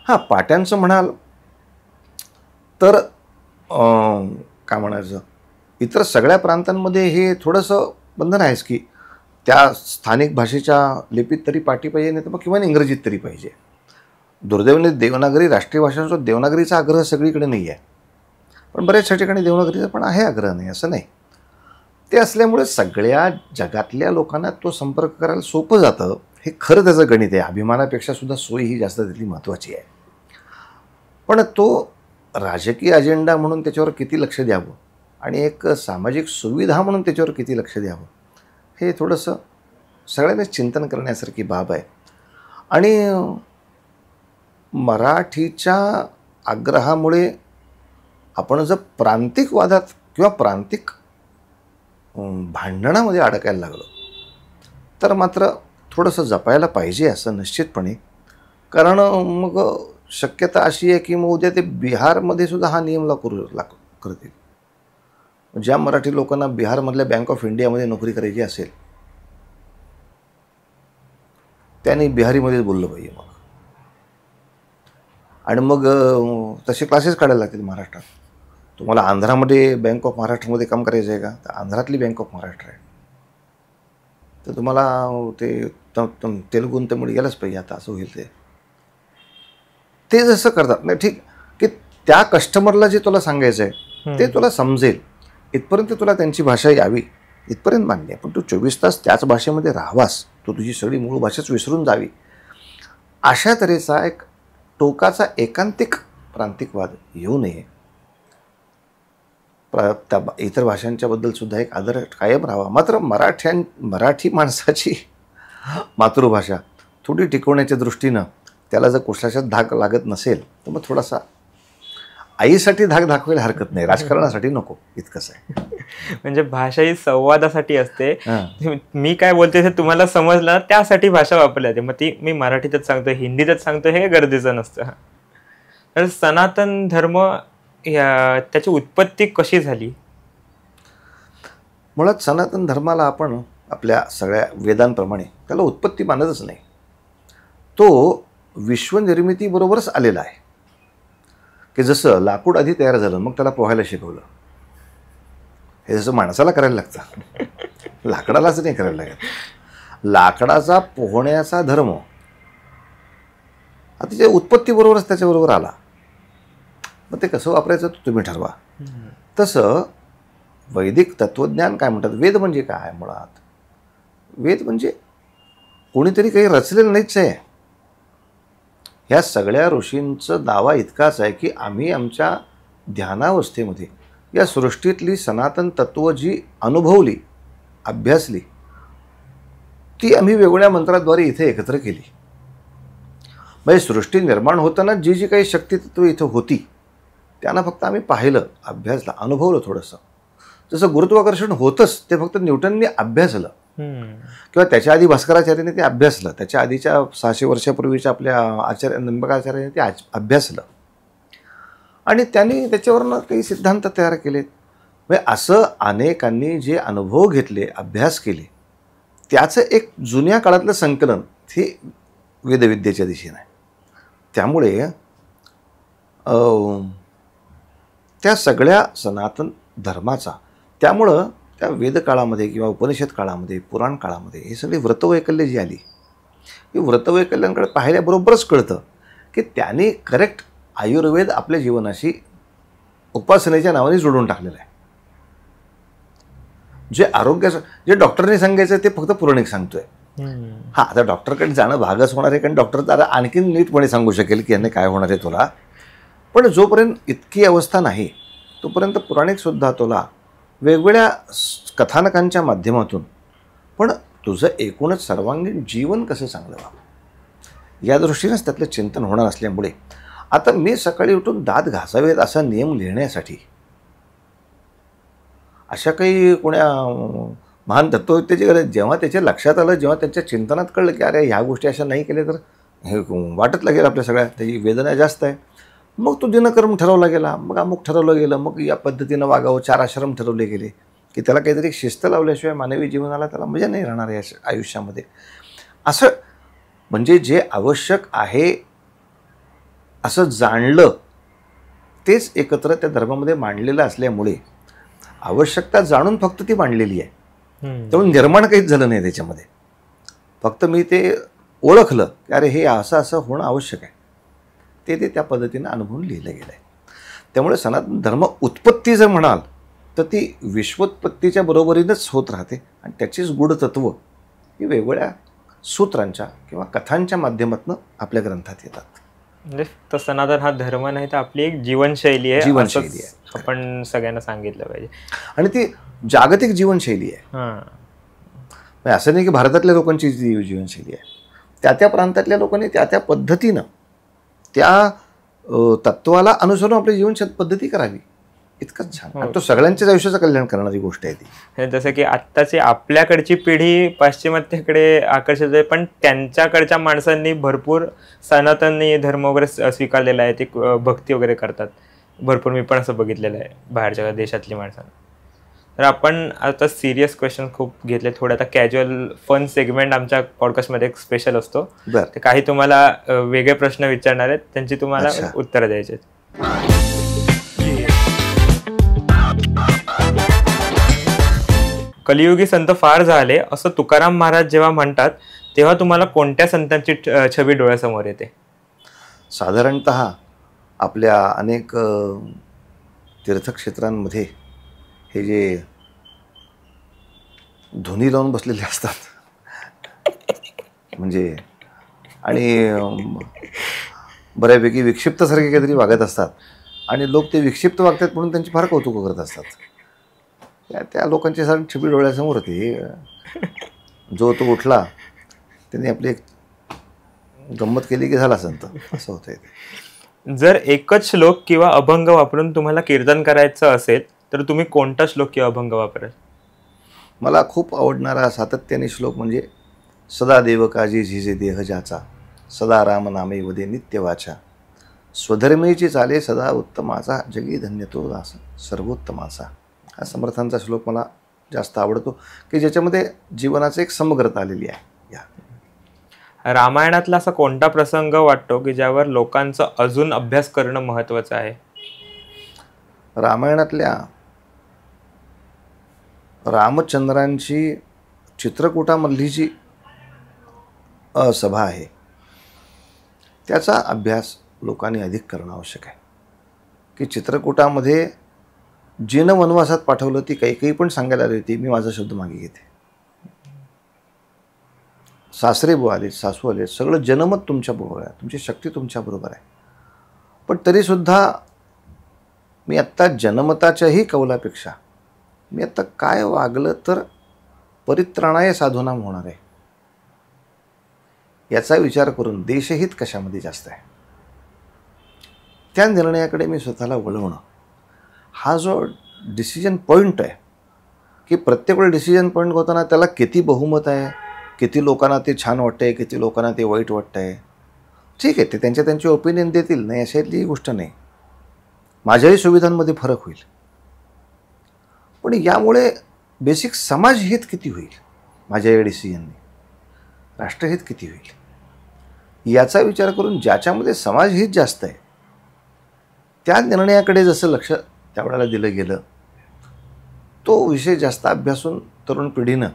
हां, पाट्यांचं म्हणाल तर काय म्हणायचं, इतर सगळ्या प्रांतांमध्ये हे थोडंसं बंधन आहेच की त्या स्थानिक भाषेच्या लिपीत तरी पाटी पाहिजे, नाही तर मग किंवा इंग्रजीत तरी पाहिजे. दुर्दैवाने देवनागरी राष्ट्रीय भाषांचा देवनागरीचा आग्रह सगळीकडे नाही आहे, पण बऱ्याचशा ठिकाणी देवनागरीचा पण आहे आग्रह, नाही असं नाही. ते असल्यामुळे सगळ्या जगातल्या लोकांना तो संपर्क करायला सोपं जातं. हे खरं त्याचं गणित आहे. अभिमानापेक्षा सुद्धा सोय ही जास्त तिथली महत्त्वाची आहे. पण तो राजकीय अजेंडा म्हणून त्याच्यावर किती लक्ष द्यावं आणि एक सामाजिक सुविधा म्हणून त्याच्यावर किती लक्ष द्यावं, हे थोडंसं सगळ्यांनीच चिंतन करण्यासारखी बाब आहे. आणि मराठीच्या आग्रहामुळे आपण जर प्रांतिक वादात किंवा प्रांतिक भांडणामध्ये अडकायला लागलो तर मात्र थोडंसं जपायला पाहिजे असं निश्चितपणे. कारण मग शक्यता अशी आहे की मग उद्या ते बिहारमध्ये सुद्धा हा नियम लागू करतील. ज्या मराठी लोकांना बिहारमधल्या बँक ऑफ इंडियामध्ये नोकरी करायची असेल त्यांनी बिहारीमध्येच बोललं पाहिजे मग. आणि मग तसे क्लासेस काढायला लागतील महाराष्ट्रात. तुम्हाला आंध्रामध्ये बँक ऑफ महाराष्ट्रामध्ये काम करायचं आहे का, तर आंध्रातली बँक ऑफ महाराष्ट्र आहे, तर तुम्हाला ते तेलुगून तमिळ यायलाच पाहिजे. आता असं होईल ते जसं करतात नाही ठीक की त्या कस्टमरला जे तुला सांगायचं आहे ते तुला समजेल इथपर्यंत तुला त्यांची भाषा यावी इथपर्यंत मान्य आहे. पण तू 24 तास त्याच भाषेमध्ये राहावास, तू तुझी सगळी मूळ भाषाच विसरून जावी, अशा तऱ्हेचा एक टोकाचा एकांतिक प्रांतिकवाद येऊ नये. त्या इतर भाषांच्याबद्दल सुद्धा एक आदर कायम राहावा. मात्र मराठी माणसाची मातृभाषा थोडी टिकवण्याच्या दृष्टीनं त्याला जर कुशाचा धाक लागत नसेल तर मग थोडासा आईसाठी धाक दाखवायला हरकत नाही, राजकारणासाठी नको, इतकंच आहे. म्हणजे भाषा ही संवादासाठी असते. मी काय बोलते ते तुम्हाला समजलं ना, त्यासाठी भाषा वापरली जाते. मग ती मी मराठीतच सांगतो, हिंदीतच सांगतो, हे गरजेचं नसतं. तर सनातन धर्म त्याची उत्पत्ती कशी झाली? मुळात सनातन धर्माला आपण आपल्या सगळ्या वेदांप्रमाणे त्याला उत्पत्ती मानतच नाही. तो विश्वनिर्मितीबरोबरच आलेला आहे. की जसं लाकूड आधी तयार झालं मग त्याला पोहायला शिकवलं, हे जसं माणसाला करायला लागतं, लाकडालाच नाही करायला लागत. लाकडाचा पोहण्याचा धर्म आता त्याच्या उत्पत्तीबरोबरच त्याच्याबरोबर आला. मग ते कसं वापरायचं तुम्ही ठरवा. तसं वैदिक तत्त्वज्ञान काय म्हणतात, वेद म्हणजे काय, मुळात वेद म्हणजे कोणीतरी काही रचलेलं नाहीच आहे. ह्या सगळ्या ऋषींचं दावा इतकाच आहे की आम्ही आमच्या ध्यानावस्थेमध्ये या सृष्टीतली सनातन तत्त्व जी अनुभवली, अभ्यासली, ती आम्ही वेगवेगळ्या मंत्राद्वारे इथे एकत्र केली. म्हणजे सृष्टी निर्माण होताना जी जी काही शक्ती तत्त्व इथं होती त्यांना फक्त आम्ही पाहिलं, अभ्यासलं, अनुभवलं. थोडंसं जसं गुरुत्वाकर्षण होतंच ते फक्त न्यूटनने अभ्यासलं किंवा त्याच्या आधी भास्कराचार्याने ते अभ्यासलं, त्याच्या आधीच्या 600 वर्षापूर्वीच्या आपल्या आचार्य नंबकाचार्याने ते अभ्यासलं आणि त्यांनी त्याच्यावरनं काही सिद्धांत तयार केलेत. म्हणजे असं अनेकांनी जे अनुभव घेतले, अभ्यास केले, त्याचं एक जुन्या काळातलं संकलन हे वेदविद्येच्या दिशेने आहे. त्यामुळे त्या सगळ्या सनातन धर्माचा, त्यामुळं त्या वेदकाळामध्ये किंवा उपनिषद काळामध्ये, पुराण काळामध्ये हे सगळी व्रतवैकल्य जी आली, ही व्रतवैकल्यांकडे पाहिल्याबरोबरच कळतं की त्यांनी करेक्ट आयुर्वेद आपल्या जीवनाशी उपासनेच्या नावाने जोडून टाकलेलं आहे. जे आरोग्याचं जे डॉक्टरने सांगायचं ते फक्त पुराणिक सांगतोय. हां, आता डॉक्टरकडे जाणं भागच होणार आहे, कारण डॉक्टर त्याला आणखीन नीटपणे सांगू शकेल की याने काय होणार आहे तुला. पण जोपर्यंत इतकी अवस्था नाही तोपर्यंत पुराणिकसुद्धा तुला वेगवेगळ्या कथानकांच्या माध्यमातून पण तुझं एकूणच सर्वांगीण जीवन कसं चांगलं व्हावं या दृष्टीनेच त्यातलं चिंतन होणार असल्यामुळे आता मी सकाळी उठून दात घासावेत असा नियम लिहिण्यासाठी अशा काही कोण्या महान तत्त्ववेत्याची गरज, जेव्हा त्याच्या लक्षात आलं, जेव्हा त्यांच्या चिंतनात कळलं की अरे ह्या गोष्टी अशा नाही केल्या तर हे वाटत लागेल आपल्या सगळ्या, त्याची वेदना जास्त आहे, मग तो दिनक्रम ठरवला गेला, मग अमुक ठरवलं गेलं, मग या पद्धतीनं वागावं, 4 आश्रम ठरवले गेले की त्याला काहीतरी शिस्त लावल्याशिवाय मानवी जीवनाला त्याला मजा नाही राहणार या आयुष्यामध्ये. असं म्हणजे जे आवश्यक आहे असं जाणलं तेच एकत्र त्या धर्मामध्ये मांडलेलं असल्यामुळे आवश्यकता जाणून फक्त ती मांडलेली आहे. त्यामुळे निर्माण काहीच झालं नाही त्याच्यामध्ये. फक्त मी ते ओळखलं की अरे हे असं असं होणं आवश्यक आहे, ते त्या पद्धतीनं अनुभवून लिहिलं गेलं आहे. त्यामुळे सनातन धर्म उत्पत्ती जर म्हणाल तर ती विश्वोत्पत्तीच्या बरोबरीनंच होत राहते आणि त्याचीच गूढतत्व ही वेगवेगळ्या सूत्रांच्या किंवा कथांच्या माध्यमातून आपल्या ग्रंथात येतात. म्हणजे फक्त सनातन हा धर्म नाही तर आपली एक जीवनशैली आहे, जीवनशैली आहे. आपण सगळ्यांना सांगितलं पाहिजे. आणि ती जागतिक जीवनशैली आहे. असं नाही की भारतातल्या लोकांची जीवनशैली आहे. त्या प्रांतातल्या लोकांनी त्या पद्धतीनं त्या तत्वाला अनुसरून आपली जीवन पद्धती करावी. इतकंच छान. आणि तो सगळ्यांच्याच आयुष्याचं कल्याण करणारी गोष्ट आहे ती. जसं की आत्ताची आपल्याकडची पिढी पाश्चिमात्याकडे आकर्षित आहे, पण त्यांच्याकडच्या माणसांनी भरपूर सनातनी धर्म वगैरे स्वीकारलेला आहे. ते भक्ती वगैरे करतात भरपूर. मी पण असं बघितलेलं आहे बाहेरच्या देशातली माणसांना. तर आपण आता सिरियस क्वेश्चन खूप घेतले, थोडं आता कॅज्युअल फन सेगमेंट आमच्या पॉडकास्टमध्ये एक स्पेशल असतो. तर काही तुम्हाला वेगळे प्रश्न विचारणार आहेत, त्यांची तुम्हाला उत्तरं द्यायची. कलियुगी संत फार झाले असं तुकाराम महाराज जेव्हा म्हणतात तेव्हा तुम्हाला कोणत्या संतांची छबी डोळ्यासमोर येते? साधारणतः आपल्या अनेक तीर्थक्षेत्रांमध्ये हे जे धुनी लावून बसलेले असतात म्हणजे आणि बऱ्यापैकी विक्षिप्तसारखे काहीतरी वागत असतात आणि लोक ते विक्षिप्त वागतात म्हणून त्यांची फार कौतुक करत असतात. त्या लोकांची सारी छबी डोळ्यासमोर होती. जो तो उठला त्यांनी आपली एक गंमत केली की झाला संत, असं होतं ते. जर एकच श्लोक किंवा अभंग वापरून तुम्हाला कीर्तन करायचं असेल तर तुम्ही कोणता श्लोक किंवा अभंग वापराल? मला खूप आवडणारा सातत्याने श्लोक म्हणजे सदा देव काजी झिजे देह ज्याचा, सदा राम नामे वदे नित्य वाचा, स्वधर्मेची चाले सदा उत्तमाचा, जगी धन्य तो दास सर्वोत्तमाचा. हा समर्थांचा श्लोक मला जास्त आवडतो की ज्याच्यामध्ये जीवनाचं एक समग्रता आलेली आहे. रामायणातला असा कोणता प्रसंग वाटतो की ज्यावर लोकांचा अजून अभ्यास करणं महत्त्वाचं आहे? रामायणातल्या रामचंद्रांची चित्रकूटामधली जी सभा आहे त्याचा अभ्यास लोकांनी अधिक करणं आवश्यक आहे. की चित्रकूटामध्ये जिनं वनवासात पाठवलं ती काही पण सांगायला आली होती, मी माझा शब्द मागे घेते. सासरे बुवा आले, सासू आले, सगळं जनमत तुमच्या बरोबर आहे, तुमची शक्ती तुमच्या बरोबर आहे. पण तरीसुद्धा मी आत्ता जनमताच्याही कौलापेक्षा मी आत्ता काय वागलं तर परित्राणाय साधूनाम होणार आहे याचा विचार करून देशहित कशामध्ये जास्त आहे त्या निर्णयाकडे मी स्वतःला वळवणं, हा जो डिसिजन पॉईंट आहे की प्रत्येक वेळ डिसिजन पॉईंट होताना त्याला किती बहुमत आहे, किती लोकांना ते छान वाटतं आहे, किती लोकांना ते वाईट वाटतं आहे, ठीक आहे, ते त्यांचे ओपिनियन देतील, नाही अशातली गोष्ट नाही. माझ्याही सुविधांमध्ये फरक होईल, पण यामुळे बेसिक समाजहित किती होईल, माझ्या या डिसिजनने राष्ट्रहित किती होईल याचा विचार करून ज्याच्यामध्ये समाजहित जास्त आहे त्या निर्णयाकडे जसं लक्ष त्यावेळेला दिलं गेलं, तो विषय जास्त अभ्यासून तरुण पिढीनं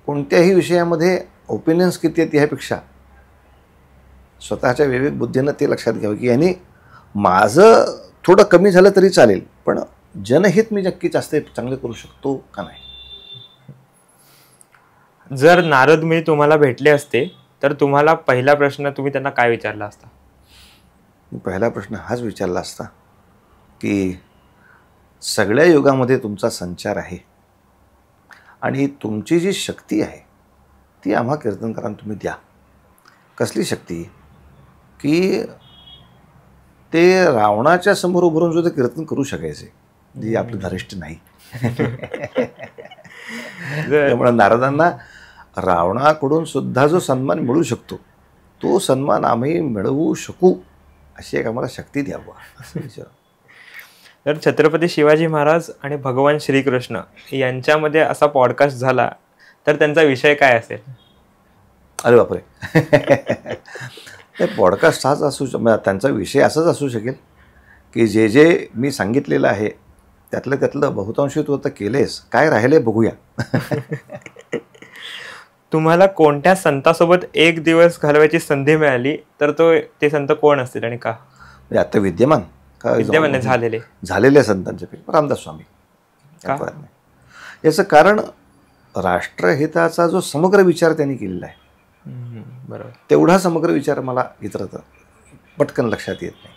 कोणत्याही विषयामध्ये ओपिनियन्स किती आहेत यापेक्षा स्वतःच्या विवेक बुद्धीनं ते लक्षात घ्यावं की यांनी माझं थोडं कमी झालं तरी चालेल, पण जनहित मी नक्की जास्त चांगले करू शकतो का नाही. जर नारद मुनी तुम्हाला भेटले असते तर तुम्हाला पहिला प्रश्न तुम्ही त्यांना काय विचारला असता? पहिला प्रश्न हाच विचारला असता की सगळ्या युगामध्ये तुमचा संचार आहे आणि तुमची जी शक्ती आहे ती आम्हा कीर्तनकारांना तुम्ही द्या. कसली शक्ती की ते रावणाच्या समोर उभं सुद्धा कीर्तन करू शकायचे, जे आपलं धरिष्ठ नाही. त्यामुळे नारदांना रावणाकडून सुद्धा जो सन्मान मिळू शकतो तो सन्मान आम्ही मिळवू शकू अशी एक आम्हाला शक्ती द्यावा असं विचार. तर छत्रपती शिवाजी महाराज आणि भगवान श्रीकृष्ण यांच्यामध्ये असा पॉडकास्ट झाला तर त्यांचा विषय काय असेल? अरे बापरे. नाही, पॉडकास्ट हाच त्यांचा विषय असाच असू शकेल की जे जे मी सांगितलेलं आहे त्यातलं बहुतांशी तू आता केलेस, काय राहिले बघूया. तुम्हाला कोणत्या संतासोबत एक दिवस घालवायची संधी मिळाली तर ते संत कोण असतील आणि का? म्हणजे आता विद्यमान का विद्यमान झालेल्या संतांच्या पैकी रामदास स्वामी. याचं कारण राष्ट्रहिताचा जो समग्र विचार त्यांनी केलेला आहे, बरोबर, तेवढा समग्र विचार मला इतरत्र पटकन लक्षात येत नाही.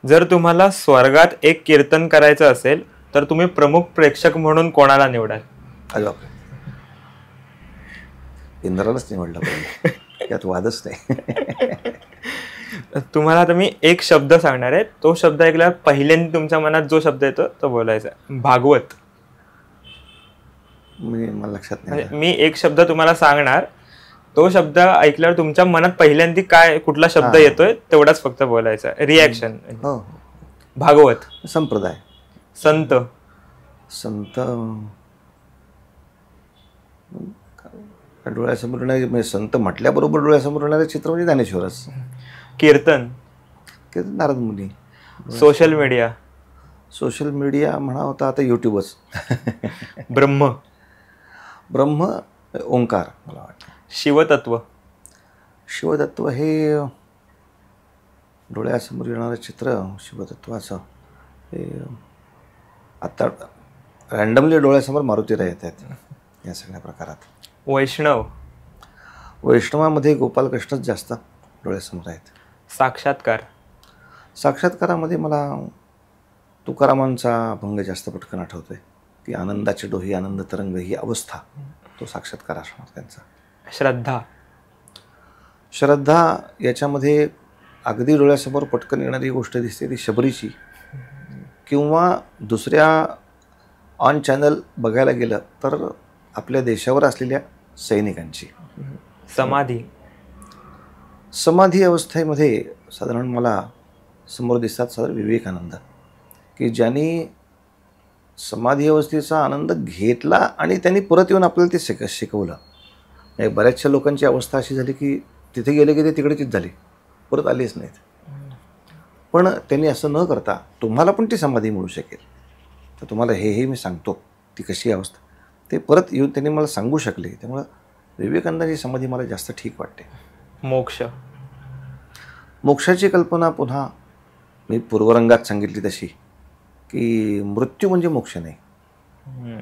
जर तुम्हाला स्वर्गात एक कीर्तन करायचं असेल तर तुम्ही प्रमुख प्रेक्षक म्हणून कोणाला निवडाल? अरे बापरे, इंद्रालाच निवडलं पाहिजे, यात वादच नाही. तुम्हाला आता मी एक शब्द सांगणार आहे, तो शब्द ऐकल्यावर पहिल्यांदा तुमच्या मनात जो शब्द येतो तो बोलायचा. भागवत. मला लक्षात नाही. मी एक शब्द तुम्हाला सांगणार, तो शब्द ऐकल्यावर तुमच्या मनात पहिल्यांदा कुठला शब्द येतोय तेवढाच फक्त बोलायचा. रिॲक्शन. भागवत. संप्रदाय. संत. संत डोळ्यासमोर येणारे, म्हणजे संत म्हटल्याबरोबर डोळ्यासमोर येणारे चित्र म्हणजे ज्ञानेश्वरच. कीर्तन. कीर्तन Narad Muni. Social media. Social media म्हणा होता आता यूट्यूबच. ब्रह्म. ब्रह्म ओंकार मला वाटतं. शिवतत्व. शिवतत्व हे डोळ्यासमोर येणारं चित्र शिवतत्वाचं हे आत्ता रँडमली डोळ्यासमोर मारुतीराय येतात या सगळ्या प्रकारात. वैष्णव. वैष्णवामध्ये गोपालकृष्णच जास्त डोळ्यासमोर आहेत. साक्षात्कार. साक्षात्कारामध्ये मला तुकारामांचा अभंग जास्त पटकन आठवतोय की आनंदाची डोही आनंद तरंग ही अवस्था, तो साक्षात्कार असणार त्यांचा. श्रद्धा. श्रद्धा याच्यामध्ये अगदी डोळ्यासमोर पटकन येणारी गोष्ट दिसते ती शबरीची, किंवा दुसऱ्या ऑन चॅनल बघायला गेलं तर आपल्या देशावर असलेल्या सैनिकांची. समाधी. समाधी अवस्थेमध्ये साधारण मला समोर दिसतात साधारण विवेकानंद, की ज्यांनी समाधी अवस्थेचा आनंद घेतला आणि त्यांनी परत येऊन आपल्याला ते शिकवलं. बऱ्याचशा लोकांची अवस्था अशी झाली की तिथे गेले की ते तिकडेच झाले, परत आलेच नाहीत. पण त्यांनी असं न करता तुम्हाला पण ती समाधी मिळू शकेल, तर तुम्हाला हे मी सांगतो ती कशी अवस्था, ते परत येऊन त्यांनी मला सांगू शकले. त्यामुळं विवेकानंदाची समाधी मला जास्त ठीक वाटते. मोक्ष. मोक्षाची कल्पना पुन्हा मी पूर्वरंगात सांगितली तशी की मृत्यू म्हणजे मोक्ष नाही.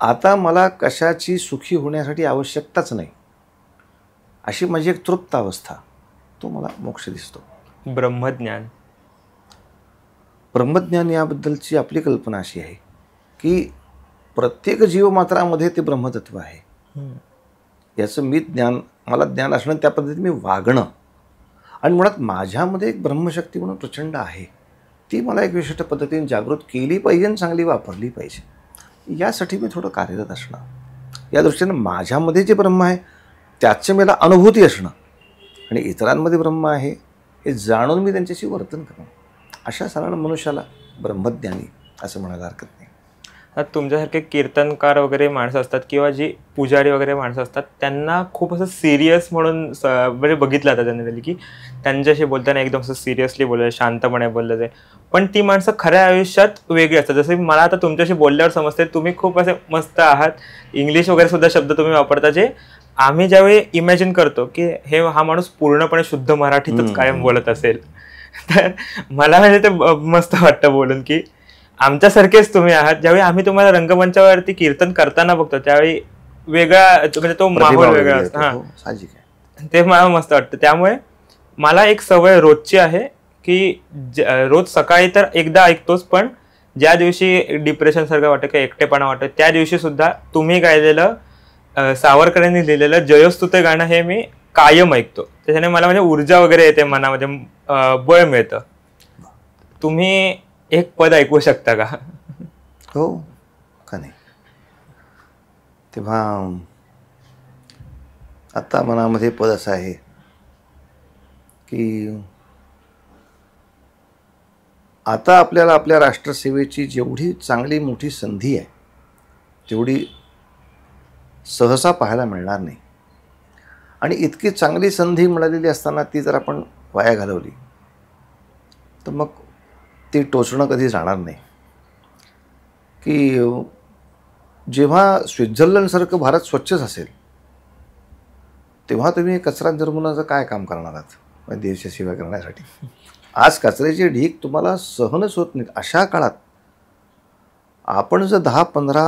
आता मला कशाची सुखी होण्यासाठी आवश्यकताच नाही, अशी माझी एक तृप्त अवस्था, तो मला मोक्ष दिसतो. ब्रह्मज्ञान. ब्रह्मज्ञान याबद्दलची आपली कल्पना अशी आहे की प्रत्येक जीवमात्रामध्ये ते ब्रह्मतत्व आहे. याचं मला ज्ञान असणं, त्या पद्धतीने मी वागणं, आणि मुळात माझ्यामध्ये एक ब्रह्मशक्ती म्हणून प्रचंड आहे, ती मला एक विशिष्ट पद्धतीने जागृत केली पाहिजे आणि चांगली वापरली पाहिजे. यासाठी मी थोडं कार्यरत असणं, या दृष्टीनं माझ्यामध्ये जे ब्रह्म आहे त्याची मला अनुभूती असणं आणि इतरांमध्ये ब्रह्म आहे हे जाणून मी त्यांच्याशी वर्तन करणं, अशा साधारण मनुष्याला ब्रह्मज्ञानी असं म्हणायला हरकत नाही. आता तुमच्यासारखे कीर्तनकार वगैरे माणसं असतात किंवा जी पुजारी वगैरे माणसं असतात, त्यांना खूप असं सिरियस म्हणून म्हणजे बघितलं जातं जनरली, की त्यांच्याशी बोलताना एकदम असं सिरियसली बोललं, शांतपणे बोललं जाईल. पण ती माणसं खऱ्या आयुष्यात वेगळी असतात. जसं मला आता तुमच्याशी बोलल्यावर समजते तुम्ही खूप असे मस्त आहात. इंग्लिश वगैरे सुद्धा शब्द तुम्ही वापरता जे आम्ही ज्यावेळी इमॅजिन करतो की हा माणूस पूर्णपणे शुद्ध मराठीतच कायम बोलत असेल, तर मला म्हणजे ते मस्त वाटतं बोलून की आमच्यासारखेच तुम्ही आहात. ज्यावेळी आम्ही तुम्हाला रंगमंचावरती कीर्तन करताना बघतो त्यावेळी वेगळा, म्हणजे तो माहोल वेगळा असतो. हां, ते मला मस्त वाटतं. त्यामुळे मला एक सवय रोजची आहे की रोज सकाळी तर एकदा ऐकतोच, पण ज्या दिवशी डिप्रेशन सारखं वाटतं किंवा एकटेपणा वाटतं त्या दिवशी सुद्धा तुम्ही गायलेलं सावरकरांनी लिहिलेलं जयोस्तुते गाणं हे मी कायम ऐकतो. त्याच्याने मला म्हणजे ऊर्जा वगैरे येते, मनामध्ये बळ मिळतं. तुम्ही एक पद ऐकू शकता का? हो का नाही. तेव्हा आता मनामध्ये पद असं आहे की आता आपल्याला आपल्या राष्ट्रसेवेची जेवढी चांगली मोठी संधी आहे तेवढी सहसा पाहायला मिळणार नाही. आणि इतकी चांगली संधी मिळालेली असताना ती जर आपण वाया घालवली तर मग ती टोचणं कधी जाणार नाही. की जेव्हा स्वित्झर्लंडसारखं भारत स्वच्छच असेल तेव्हा तुम्ही कचरा निर्मूलनाचं काय काम करणार आहात देशसेवा करण्यासाठी? आज कचऱ्याची ढीग तुम्हाला सहनच होत नाही. अशा काळात आपण जर 10, 15,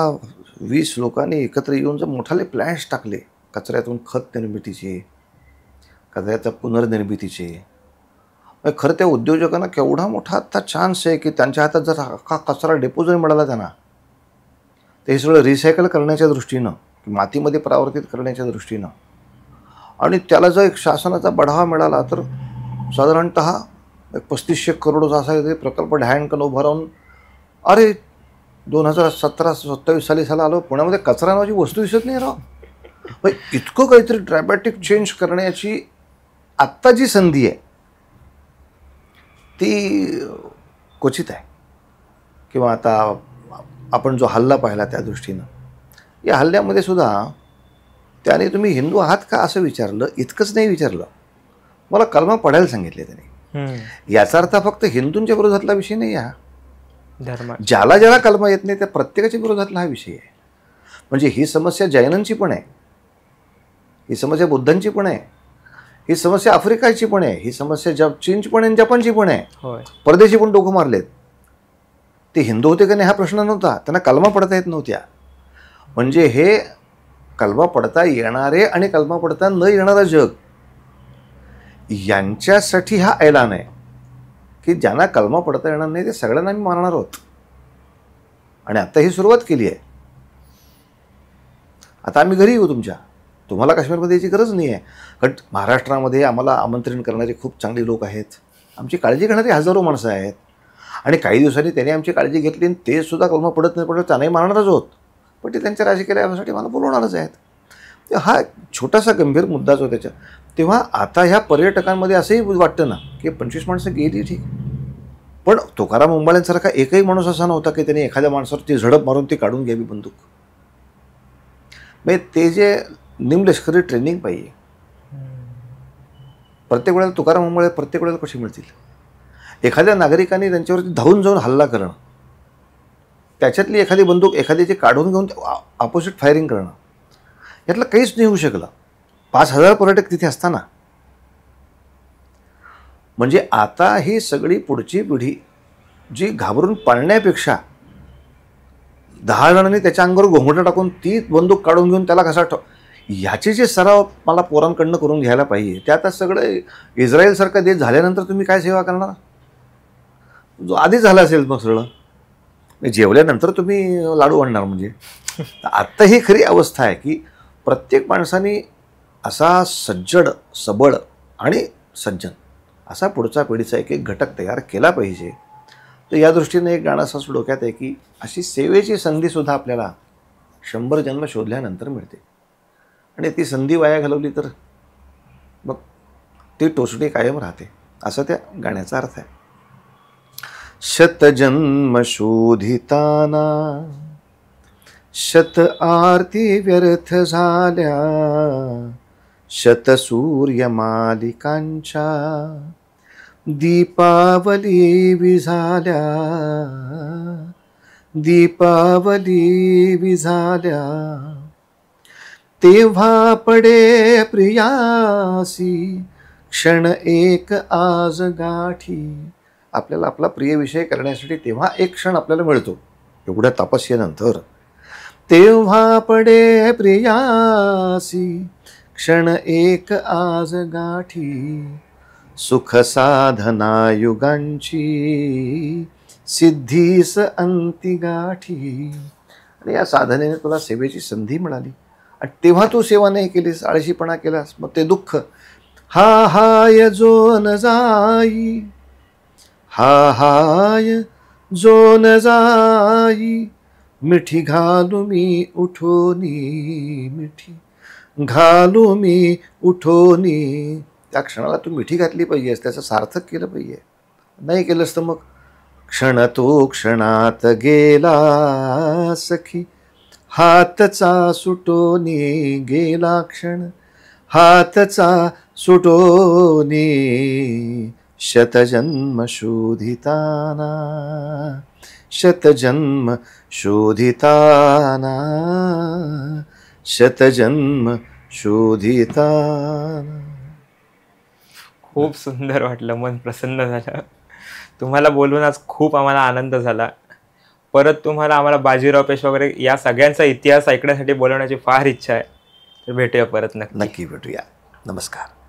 20 लोकांनी एकत्र येऊन जर मोठाले प्लॅन्स टाकले कचऱ्यातून खत निर्मितीचे, कचऱ्याच्या पुनर्निर्मितीचे, खरं त्या उद्योजकांना केवढा मोठा आत्ता चान्स आहे की त्यांच्या हातात जर हा कचरा डेपो जर मिळाला त्यांना ते हे सगळं रिसायकल करण्याच्या दृष्टीनं, मातीमध्ये परावर्तित करण्याच्या दृष्टीनं, आणि त्याला जर एक शासनाचा बढावा मिळाला तर साधारणतः 3500 करोडचा असा ते प्रकल्प ढॅणकन उभा राहून, अरे 2017-27 साली आलो पुण्यामध्ये कचरा नावाची वस्तू दिसत नाही राव. इतकं काहीतरी ड्रॅमॅटिक चेंज करण्याची आत्ता जी संधी आहे ती क्वचित आहे. किंवा आता आपण जो हल्ला पाहिला त्या दृष्टीनं, या हल्ल्यामध्ये सुद्धा त्याने तुम्ही हिंदू आहात का असं विचारलं, इतकंच नाही विचारलं, मला कलमा पढायला सांगितले त्याने. याचा अर्थ फक्त हिंदूंच्या विरोधातला विषय नाही, हा ज्याला ज्याला कलमा येत नाही त्या प्रत्येकाच्या विरोधातला हा विषय आहे. म्हणजे ही समस्या जैनांची पण आहे, ही समस्या बुद्धांची पण आहे, ही समस्या आफ्रिकाची पण आहे, ही समस्या चीनची पण आहे, जपानची पण आहे. परदेशी पण डोकं मारलेत. ते हिंदू होते का नाही हा प्रश्न नव्हता, त्यांना कलमा पडता येत नव्हत्या. म्हणजे हे कलमा पडता येणारे आणि कलमा पडता न येणारं जग यांच्यासाठी हा ऐलान आहे की ज्यांना कलमा पडता येणार नाही ते सगळ्यांना आम्ही मारणार आहोत. आणि आता ही सुरुवात केली आहे. आता आम्ही घरी येऊ तुमच्या, तुम्हाला काश्मीरमध्ये यायची गरज नाही आहे. कारण महाराष्ट्रामध्ये आम्हाला आमंत्रण करणारे खूप चांगले लोक आहेत, आमची काळजी घेणारी हजारो माणसं आहेत. आणि काही दिवसांनी त्यांनी आमची काळजी घेतली आणि ते सुद्धा कलमा पडत नाही पडत त्यांनाही मारणारच आहोत, पण ते त्यांच्या राजकीय लाभासाठी मला बोलवणारच आहेत. हा छोटासा गंभीर मुद्दाच होता त्याच्या. तेव्हा आता ह्या पर्यटकांमध्ये असंही वाटतं ना की 25 माणसं गेली ठीक, पण तुकाराम ओंबाळ्यांसारखा एकही माणूस असा नव्हता की त्याने एखाद्या माणसावरती झडप मारून ती काढून घ्यावी बंदूक. म्हणजे ते जे निमलष्करी ट्रेनिंग पाहिजे प्रत्येक वेळेला तुकाराम ओंबाळे प्रत्येक वेळेला कशी मिळतील? एखाद्या नागरिकांनी त्यांच्यावरती धावून जाऊन हल्ला करणं, त्याच्यातली एखादी बंदूक एखाद्याची काढून घेऊन अपोजिट फायरिंग करणं, यातलं काहीच नाही होऊ शकलं 5000 पर्यटक तिथे असताना. म्हणजे आता ही सगळी पुढची पिढी जी घाबरून पाळण्यापेक्षा 10 जणांनी त्याच्या अंगावर घोंगडं टाकून ती बंदूक काढून घेऊन त्याला कसा ह्याचे जे सराव मला पोरांकडनं करून घ्यायला पाहिजे. ते आता सगळं इस्रायलसारखा देश झाल्यानंतर तुम्ही काय सेवा करणार? जो आधी झाला असेल मग सगळं जेवल्यानंतर तुम्ही लाडू आणणार. म्हणजे आत्ता ही खरी अवस्था आहे की प्रत्येक माणसाने असा सज्जड, सबळ आणि सज्जन असा पुढचा पिढीचा एक एक घटक तयार केला पाहिजे. तर या दृष्टीने एक गाणं असं डोक्यात आहे की अशी सेवेची संधीसुद्धा आपल्याला 100 जन्म शोधल्यानंतर मिळते, आणि ती संधी वाया घालवली तर मग ती टोचणी कायम राहते, असं त्या गाण्याचा अर्थ आहे. शतजन्म शोधिताना शत आरती व्यर्थ झाल्या, शत सूर्य मालिकांच्या दीपावली विझाल्या, दीपावली विझाल्या. तेव्हा पडे प्रियासी क्षण एक आज गाठी. आपल्याला आपला प्रिय विषय करण्यासाठी तेव्हा एक क्षण आपल्याला मिळतो एवढ्या तपस्येनंतर. तेव्हा पडे प्रियासी क्षण एक आज गाठी, सुख साधना युगांची सिद्धीस अंती गाठी. आणि या साधनेने तुला सेवेची संधी मिळाली आणि तेव्हा तू सेवा नाही केलीस, आळशीपणा केलास, मग ते दुःख. हा हाय जो न जाई, हा हाय जो न जाई, मिठी घालू मी उठोनी, मिठी घालू मी उठोनी. त्या क्षणाला तू मिठी घातली पाहिजेस, त्याचं सार्थक केलं पाहिजे. नाही केलंस तर मग क्षण तो क्षणात गेला सखी, हातचा सुटोनी गेला क्षण, हातचा सुटोनी शतजन्म शोधिताना, शतजन्म शोधिताना, शतजन्म शोधिताना. खूप सुंदर वाटलं, मन प्रसन्न झालं. तुम्हाला बोलून आज खूप आम्हाला आनंद झाला. परत तुम्हाला आम्हाला बाजीराव पेशवा वगैरे या सगळ्यांचा इतिहास ऐकण्यासाठी बोलवण्याची फार इच्छा आहे. तर भेटूया परत नक्की. नक्की भेटूया. नमस्कार.